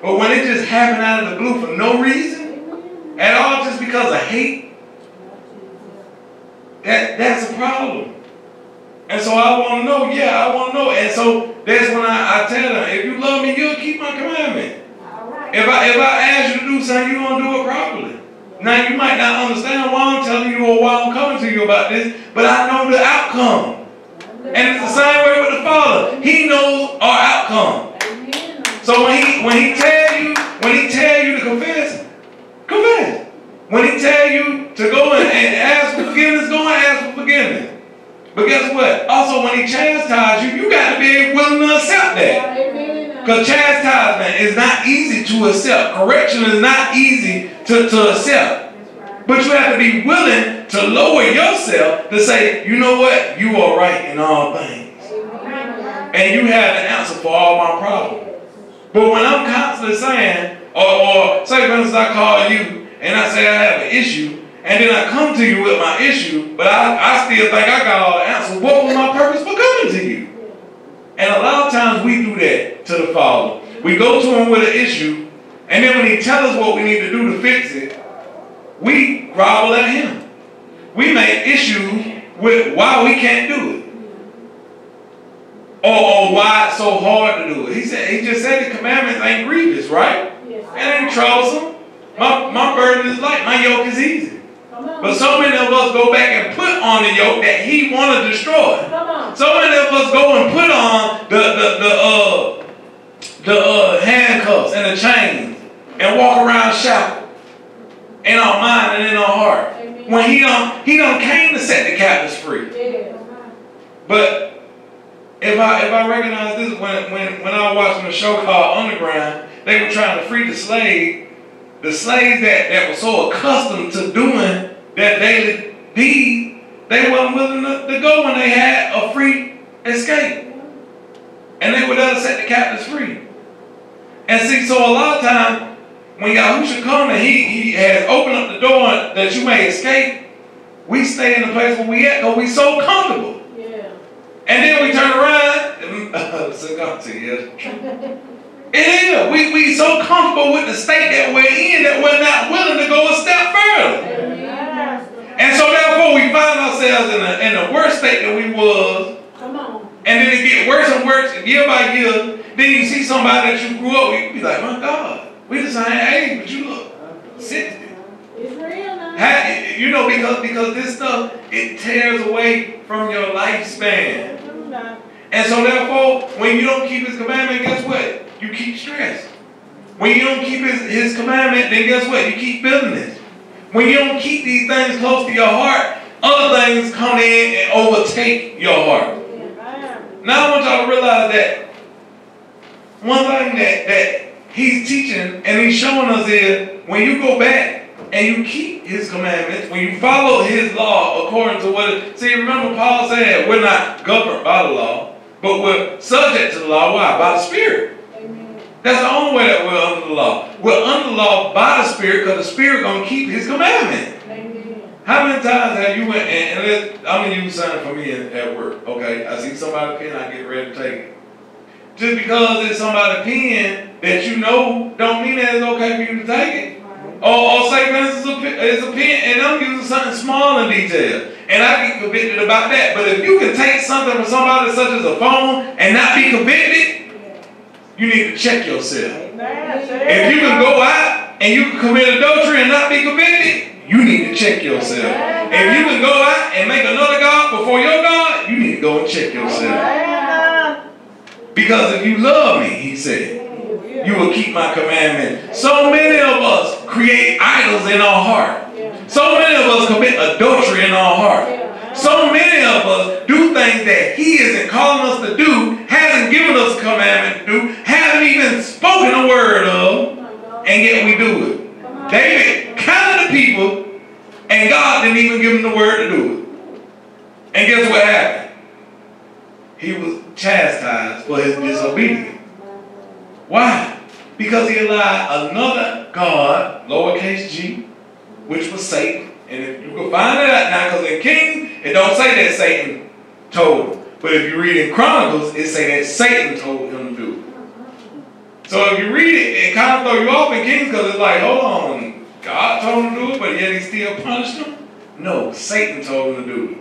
But when it just happened out of the blue for no reason at all, just because of hate, that's a problem. And so I want to know, I want to know. And so that's when I tell them, if you love me, you'll keep my commandment. If I ask you to do something, you're going to do it properly. Now, you might not understand why I'm telling you or why I'm coming to you about this, but I know the outcome. And it's the same way with the Father. He knows our outcome. So when he tell you to confess, confess. When he tell you to go and ask for forgiveness, go and ask for forgiveness. But guess what? Also, when he chastises you, you got to be willing to accept that. Because chastisement is not easy to accept. Correction is not easy to accept. But you have to be willing to lower yourself to say, you know what? You are right in all things. And you have the answer for all my problems. But when I'm constantly saying, or say for instance I call you and I say I have an issue, and then I come to you with my issue, but I still think I got all the answers. What was my purpose for coming to you? And a lot of times we do that to the Father. We go to him with an issue, and then when he tells us what we need to do to fix it, we grovel at him. We make issues with why we can't do it. Or why it's so hard to do it. He just said the commandments ain't grievous, right? It ain't troublesome. My burden is light. My yoke is easy. But so many of us go back and put on the yoke that he want to destroy. So many of us go and put on the handcuffs and the chains and walk around shouting in our mind and in our heart. When he don't came to set the captives free. But if I recognize this, when I was watching a show called Underground, they were trying to free the slaves that were so accustomed to doing their daily deed, they weren't willing to go when they had a free escape. And they would let us set the captives free. And see, so a lot of times, when YAHUSHA comes and he has opened up the door that you may escape, we stay in the place where we at because we so comfortable. Yeah. And then we turn around it is. We so comfortable with the state that we're in that we're not willing to go a step further. And so therefore we find ourselves in the worst state that we was. Come on. And then it get worse and worse year by year. Then you see somebody that you grew up with, you be like, my God, we the same age, but you look 60. It's real now. Because this stuff, it tears away from your lifespan. And so therefore, when you don't keep his commandment, guess what? You keep stress. When you don't keep his commandment, then guess what? You keep bitterness. When you don't keep these things close to your heart, other things come in and overtake your heart. Now I want y'all to realize that one thing that he's teaching and he's showing us is when you go back and you keep his commandments, when you follow his law according to what it... See, remember Paul said we're not governed by the law, but we're subject to the law. Why? By the Spirit. That's the only way that we're under the law. We're under the law by the Spirit because the Spirit going to keep his commandment. Amen. How many times have you went, and I'm going to use something for me at work, okay? I see somebody's pen, I get ready to take it. Just because it's somebody's pen that you know don't mean that it's okay for you to take it. Or say, for instance, it's a pen, and I'm using something small in detail. And I get convicted about that. But if you can take something from somebody such as a phone and not be convicted, you need to check yourself. If you can go out and you can commit adultery and not be convicted, you need to check yourself. If you can go out and make another God before your God, you need to go and check yourself. Because if you love me, he said, you will keep my commandment. So many of us create idols in our heart. So many of us commit adultery in our heart. So many of us do things that he isn't calling us to do, hasn't given us a commandment to do, haven't even spoken a word of, and yet we do it. David counted the people, and God didn't even give him the word to do it. And guess what happened? He was chastised for his disobedience. Why? Because he allowed another God, lowercase g, which was Satan. And if you can find it out now, because in Kings, it don't say that Satan told him. But if you read in Chronicles, it say that Satan told him to do it. So if you read it, it kind of throw you off in Kings because it's like, hold on, God told him to do it, but yet he still punished him? No, Satan told him to do it.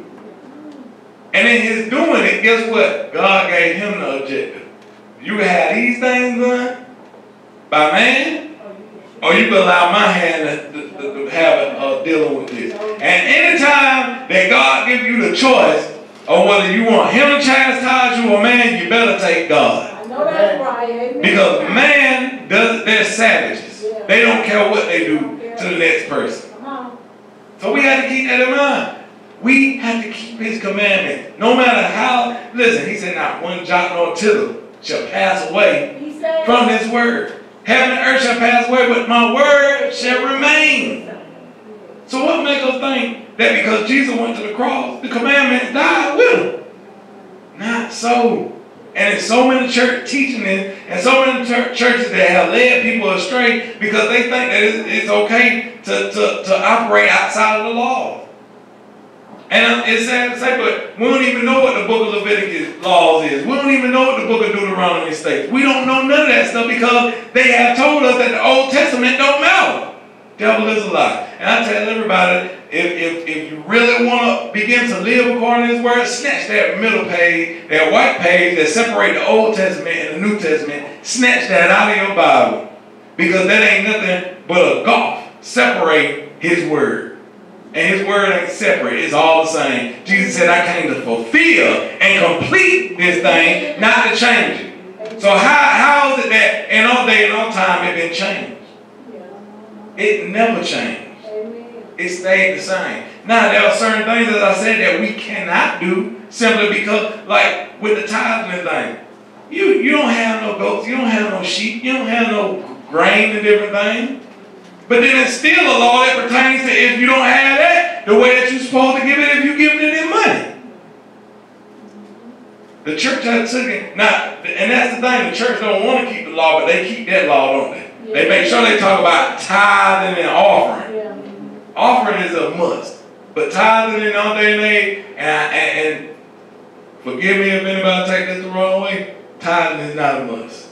And in his doing it, guess what? God gave him the objective. You can have these things done by man, or you can allow my hand to have it dealing with this. And anytime that God gives you the choice of whether you want him to chastise you or man, you better take God. I know that's right. Amen. Because man, they're savages. Yeah. They don't care what they do to the next person. So we have to keep that in mind. We have to keep his commandments. No matter how, listen, he said, not one jot nor tittle shall pass away from this word. Heaven and earth shall pass away, but my word shall remain. So what makes us think that because Jesus went to the cross, the commandments died with him? Not so. And there's so many church teaching this, and so many churches that have led people astray because they think that it's okay to operate outside of the law. And it's sad to say, but we don't even know what the book of Leviticus laws is. We don't even know what the book of Deuteronomy states. We don't know none of that stuff because they have told us that the Old Testament don't matter. Devil is a lie. And I tell everybody, if you really want to begin to live according to his word, snatch that middle page, that white page that separate the Old Testament and the New Testament, snatch that out of your Bible. Because that ain't nothing but a gulf separate his word. And his word ain't separate. It's all the same. Jesus said, I came to fulfill and complete this thing, not to change it. So how is it that in all day and all time it been changed? It never changed. It stayed the same. Now, there are certain things, as I said, that we cannot do simply because, like with the tithing thing, you don't have no goats, you don't have no sheep, you don't have no grain and different things. But then it's still a law that pertains to if you don't have that, the way that you're supposed to give it if you're giving it in money. The church has took it. Now, and that's the thing, the church don't want to keep the law, but they keep that law, don't they? Yeah. They make sure they talk about tithing and offering. Yeah. Offering is a must. But tithing in all day and age, and forgive me if anybody take this the wrong way, tithing is not a must.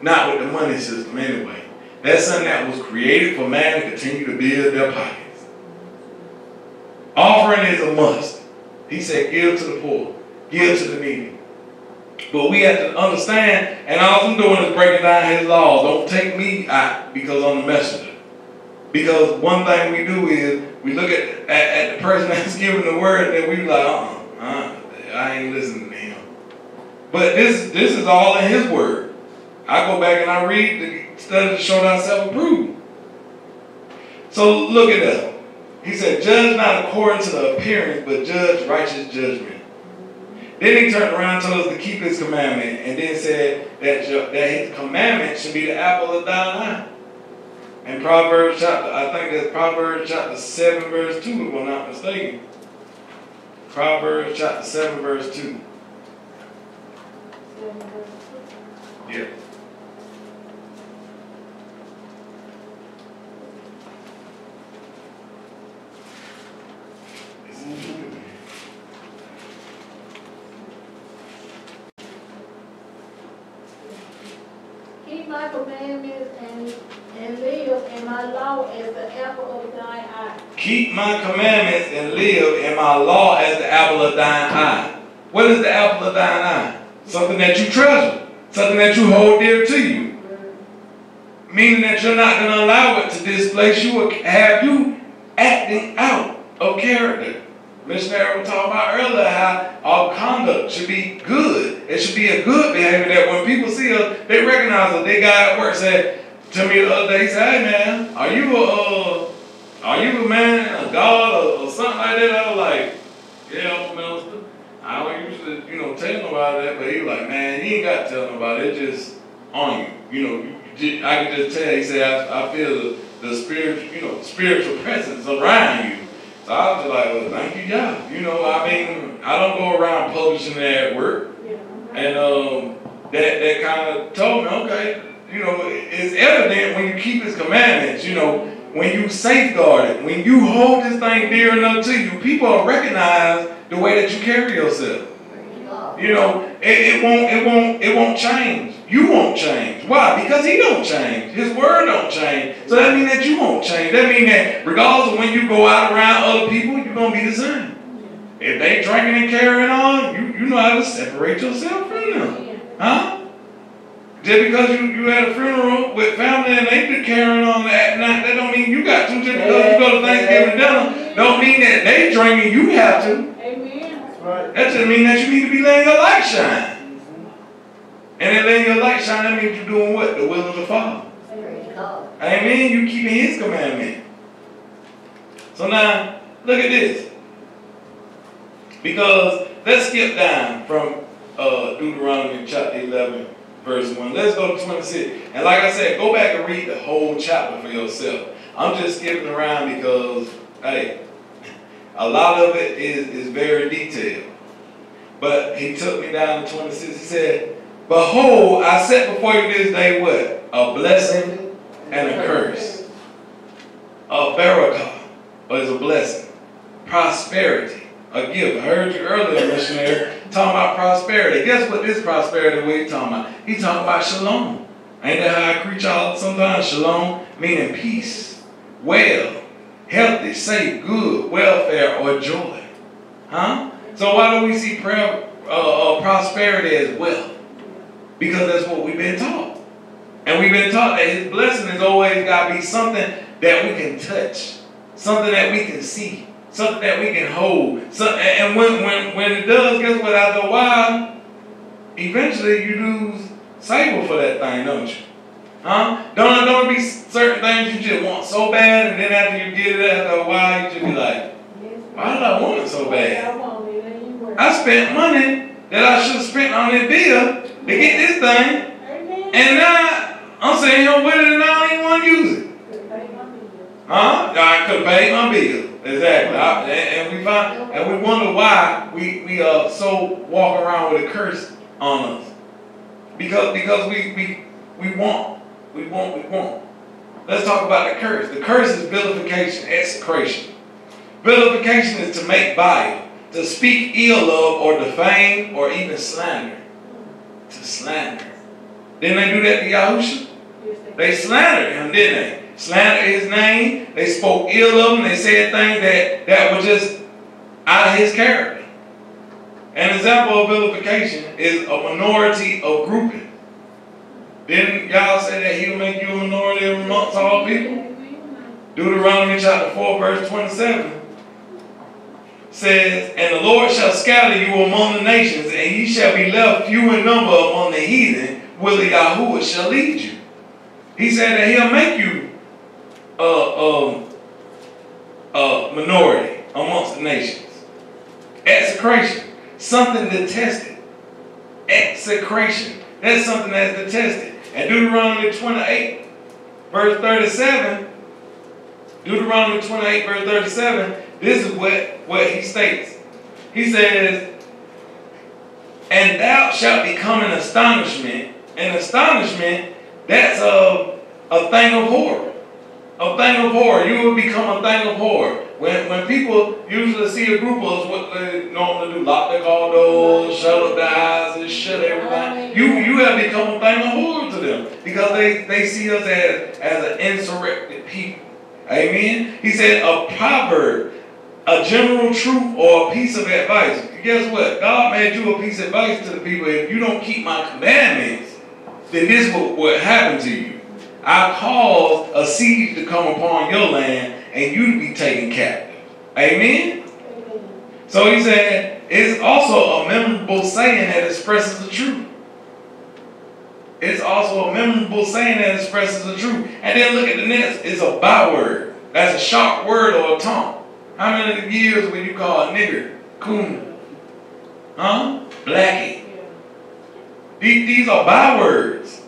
Not with the money system anyway. That's something that was created for man to continue to build their pockets. Offering is a must. He said, give to the poor, give to the needy. But we have to understand, and all I'm doing is breaking down his laws. Don't take me out because I'm the messenger. Because one thing we do is we look at the person that's giving the word and we be like, I ain't listening to him. But this is all in his word. I go back and I read the study to show thyself approved. So look at that. He said, judge not according to the appearance, but judge righteous judgment. Then he turned around and told us to keep his commandment, and then said that his commandment should be the apple of thine eye. In Proverbs chapter, I think that's Proverbs chapter 7 verse 2, if I'm not mistaken. Proverbs chapter 7 verse 2. Yeah. Keep my commandments and live, and my law as the apple of thine eye. Keep my commandments and live, and my law as the apple of thine eye. What is the apple of thine eye? Something that you treasure, something that you hold dear to you. Meaning that you're not going to allow it to displace you or have you acting out of character. Missionary was talking about earlier how our conduct should be good. It should be a good behavior that when people see us, they recognize us. They guy at work said to me the other day, he said, hey man, are you a man, a God or something like that? I was like, yeah, I'm a minister. I don't usually, tell nobody that, but he was like, man, you ain't got to tell nobody. It's just on you. I can just tell. He said, I feel the spiritual presence around you. So I was like, well, thank you, God. I don't go around publishing that at work. And that kind of told me, okay, it's evident when you keep his commandments, when you safeguard it, when you hold this thing dear enough to you, people will recognize the way that you carry yourself. You know, it won't change. You won't change. Why? Because he don't change. His word don't change. So that means that you won't change. That means that regardless of when you go out around other people, you're going to be the same. If they drinking and carrying on, you know how to separate yourself from them. Huh? Just because you had a funeral with family and they been carrying on that night, that don't mean you got to. Just because you go to Thanksgiving dinner, don't mean that they drinking, you have to. Amen. That just means that you need to be letting your light shine. And then letting your light shine, that means you're doing what? The will of the Father. Amen. You keeping his commandment. So now, look at this. Because let's skip down from Deuteronomy chapter 11, verse 1. Let's go to 26. And like I said, go back and read the whole chapter for yourself. I'm just skipping around because, hey, a lot of it is very detailed. But he took me down to 26. He said, behold, I set before you this day what? A blessing and a curse. A barakah is a blessing. Prosperity, a gift. I heard you earlier, missionary, talking about prosperity. Guess what this prosperity what he talking about? He talking about shalom. Ain't that how I preach out sometimes? Shalom meaning peace, well, healthy, safe, good, welfare, or joy. Huh? So why do we see prosperity as wealth? Because that's what we've been taught. And we've been taught that his blessing has always got to be something that we can touch, something that we can see, something that we can hold. And when it does, guess what? After a while, eventually you lose savor for that thing, don't you? Huh? Don't be certain things you just want so bad, and then after you get it, after a while, you just be like, why did I want it so bad? I spent money that I should have spent on that bill to get this thing, and now I'm sitting here with it and I don't even want to use it. Huh? I could pay my bill. Exactly. And we wonder why we so walk around with a curse on us. Because we want. Let's talk about the curse. The curse is vilification, execration. Vilification is to make vile, to speak ill of or defame or even slander. To slander. Didn't they do that to Yahusha? They slandered him, didn't they? Slandered his name. They spoke ill of him. They said things that were just out of his character. An example of vilification is a minority of grouping. Didn't y'all say that he'll make you a minority amongst all people? Deuteronomy chapter 4, verse 27 says, and the Lord shall scatter you among the nations, and ye shall be left few in number among the heathen, whither YAHUAH shall lead you. He said that he'll make you a minority amongst the nations. Execration, something detested. Execration, that's something that's detested. And Deuteronomy 28, verse 37, Deuteronomy 28, verse 37, this is what he states. He says, and thou shalt become an astonishment. An astonishment, that's a thing of horror. A thing of horror. You will become a thing of horror. When people usually see a group of us, what they normally do, lock their car doors, shut up their eyes, and shut everything. You have become a thing of horror to them because they see us as an insurrected people. Amen? He said a proverb, a general truth, or a piece of advice. Guess what? God made you a piece of advice to the people. If you don't keep my commandments, then this will happen to you. I cause a siege to come upon your land, and you to be taken captive. Amen? So he said, it's also a memorable saying that expresses the truth. It's also a memorable saying that expresses the truth. And then look at the next. It's a byword. That's a sharp word or a taunt. How many years will you call a nigger? Coon. Huh? Blackie. These are bywords.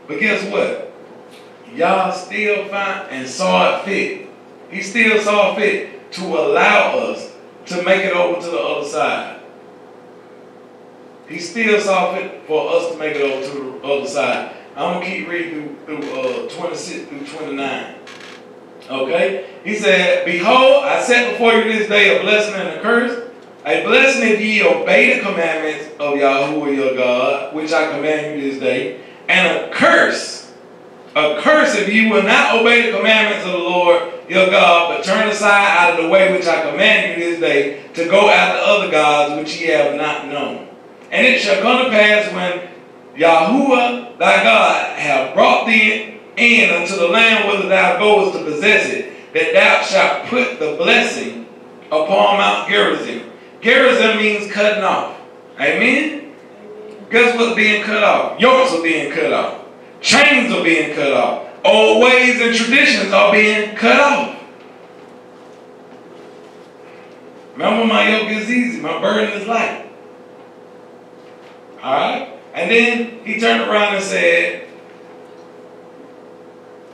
But guess what? Y'all still found and saw it fit. He still saw fit to allow us to make it over to the other side. He still saw fit for us to make it over to the other side. I'm going to keep reading through 26 through 29. Okay? He said, behold, I set before you this day a blessing and a curse. A blessing if ye obey the commandments of Yahuwah your God, which I command you this day, and a curse if ye will not obey the commandments of the Lord your God, but turn aside out of the way which I command you this day, to go after other gods which ye have not known. And it shall come to pass when Yahuwah thy God have brought thee in unto the land whither thou goest to possess it, that thou shalt put the blessing upon Mount Gerizim. Gerizim means cutting off. Amen? Guess what's being cut off? Yokes are being cut off. Chains are being cut off. Old ways and traditions are being cut off. Remember, my yoke is easy, my burden is light. Alright? And then he turned around and said,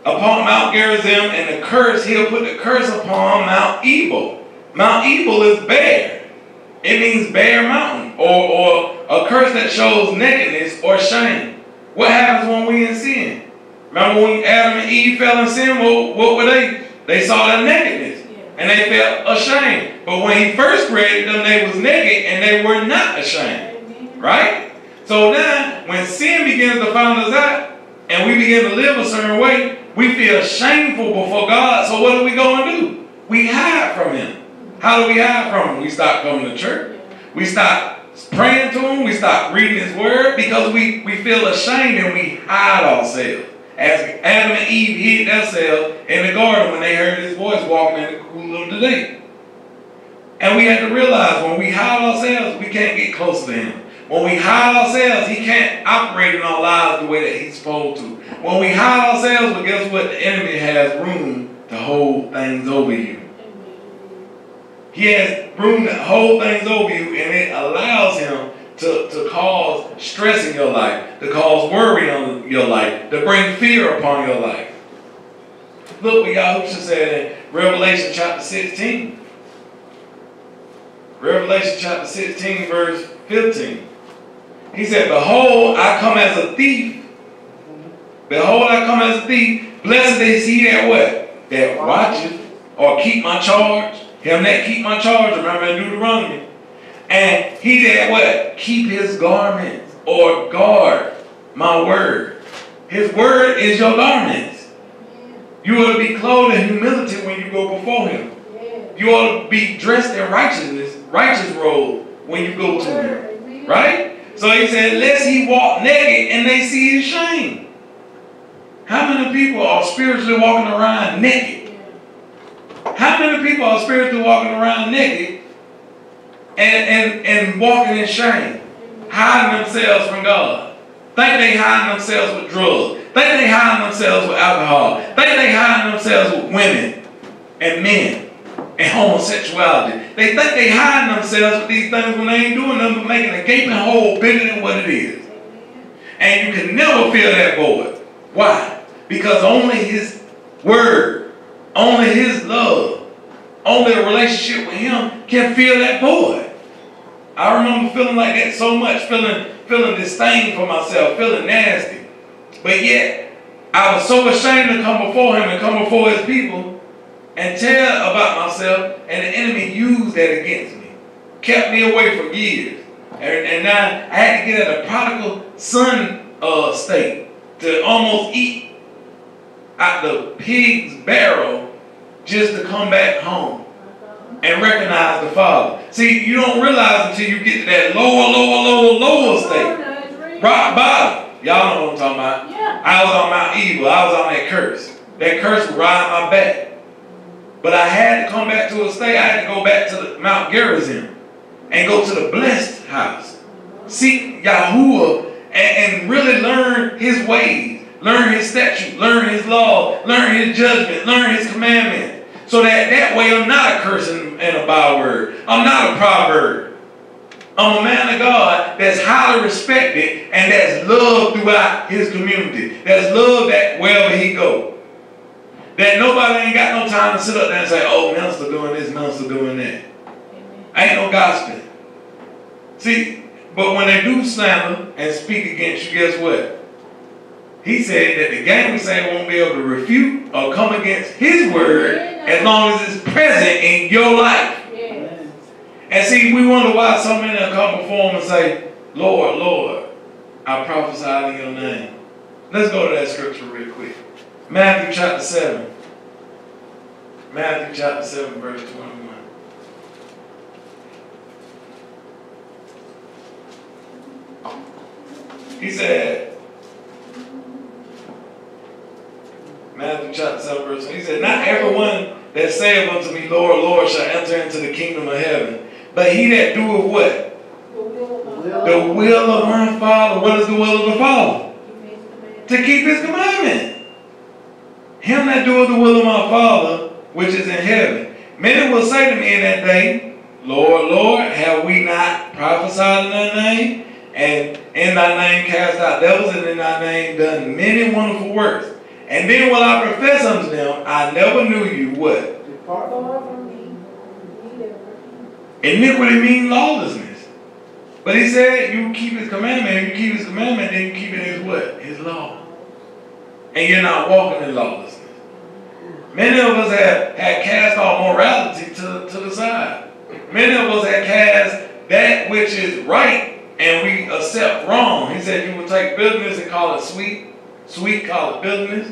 upon Mount Gerizim, and the curse, he'll put the curse upon Mount Ebal. Mount Ebal is bare. It means bare mountain, or a curse that shows nakedness or shame. What happens when we in sin? Remember when Adam and Eve fell in sin, what were they? They saw their nakedness, and they felt ashamed. But when he first created them, they was naked, and they were not ashamed. Right? So now, when sin begins to find us out, and we begin to live a certain way, we feel shameful before God. So what are we going to do? We hide from him. How do we hide from him? We stop coming to church. We stop praying to him. We stop reading his word because we feel ashamed and we hide ourselves. As Adam and Eve hid themselves in the garden when they heard his voice walking in the cool of the day. And we have to realize when we hide ourselves, we can't get close to him. When we hide ourselves, he can't operate in our lives the way that he's supposed to. When we hide ourselves, well, guess what? The enemy has room to hold things over you. He has room to hold things over you, and it allows him to cause stress in your life, to cause worry on your life, to bring fear upon your life. Look what YAHUSHA said in Revelation chapter 16. Revelation chapter 16, verse 15. He said, behold, I come as a thief. Behold, I come as a thief. Blessed is he that what? That watches or keep my charge. Him that keep my charge, remember in Deuteronomy. And he that what? Keep his garments or guard my word. His word is your garments. You ought to be clothed in humility when you go before him. You ought to be dressed in righteousness, righteous robe when you go to him. Right? So he said, lest he walk naked and they see his shame. How many people are spiritually walking around naked? How many people are spiritually walking around naked and walking in shame, hiding themselves from God? Think they hiding themselves with drugs. Think they hiding themselves with alcohol. Think they hiding themselves with women and men and homosexuality. They think they hiding themselves with these things when they ain't doing nothing but making a gaping hole bigger than what it is. And you can never fill that void. Why? Because only his word, only his love, only a relationship with him can fill that void. I remember feeling like that so much, feeling disdain for myself, feeling nasty. But yet, I was so ashamed to come before him and come before his people and tell about myself, and the enemy used that against me. Kept me away for years. And now I had to get at a prodigal son state to almost eat out the pig's barrel just to come back home and recognize the Father. See, you don't realize until you get to that lower state. Rock bottom. Y'all know what I'm talking about. Yeah. I was on Mount Evil. I was on that curse. That curse was riding my back. But I had to come back to a state. I had to go back to the Mount Gerizim and go to the blessed house. Seek Yahuwah and really learn his ways. Learn his statute. Learn his law. Learn his judgment. Learn his commandments. So that way I'm not a curse and a byword. I'm not a proverb. I'm a man of God that's highly respected and that's loved throughout his community. That's loved that wherever he go. That nobody ain't got no time to sit up there and say, oh, minister doing this, minister doing that. Ain't no gospel. See, but when they do slander and speak against you, guess what? He said that the gangster won't be able to refute or come against his word as long as it's present in your life. Yes. And And see, we wonder why so many will come before him and say, Lord, Lord, I prophesied in your name. Let's go to that scripture real quick. Matthew chapter 7. Matthew chapter 7, verse 21. He said, Matthew chapter 7, verse 1. He said, not everyone that saith unto me, Lord, Lord, shall enter into the kingdom of heaven, but he that doeth what? The will of my Father. What is the will of the Father? To keep his commandment. Him that doeth the will of my Father, which is in heaven. Many will say to me in that day, Lord, Lord, have we not prophesied in thy name? And in thy name cast out devils, and in thy name done many wonderful works. And then will I profess unto them, I never knew you. What? Depart from me. Iniquity means lawlessness. But he said, you keep his commandment. If you keep his commandment, then you keep it his what? His law. And you're not walking in lawlessness. Many of us had cast our morality to the side. Many of us had cast that which is right and we accept wrong. He said you will take bitterness and call it sweet. Sweet, call it bitterness.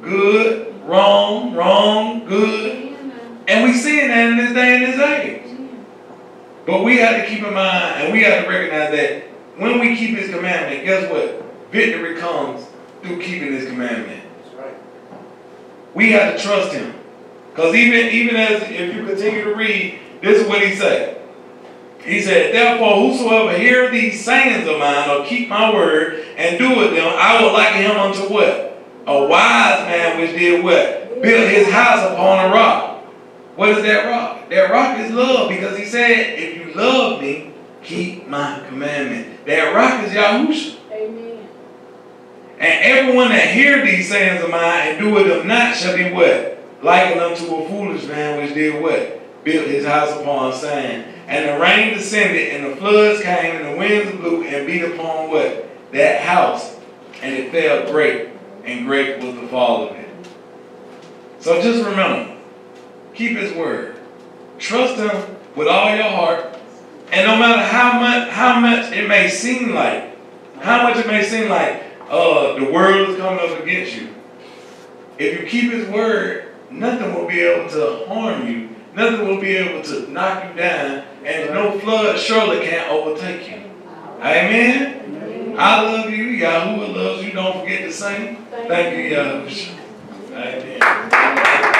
Good, wrong, wrong, good. And we see that in this day and this age. But we have to keep in mind and we have to recognize that when we keep his commandment, guess what? Victory comes through keeping his commandment. That's right. We have to trust him. Because even as if you continue to read, this is what he said. He said, therefore, whosoever hear these sayings of mine or keep my word and doeth them, I will liken him unto what? A wise man which did what? Built his house upon a rock. What is that rock? That rock is love, because he said, if you love me, keep my commandment. That rock is Yahusha. Amen. And everyone that hear these sayings of mine and doeth them not shall be what? Likened unto a foolish man which did what? Built his house upon sand. And the rain descended, and the floods came, and the winds blew, and beat upon what? That house. And it fell great, and great was the fall of it. So just remember, keep his word. Trust him with all your heart. And no matter how much it may seem like, the world is coming up against you, if you keep his word, nothing will be able to harm you. Nothing will be able to knock you down, and no flood surely can't overtake you. Amen? Amen. I love you. Yahuwah loves you. Don't forget to sing. Thank you, Yahushua. Amen.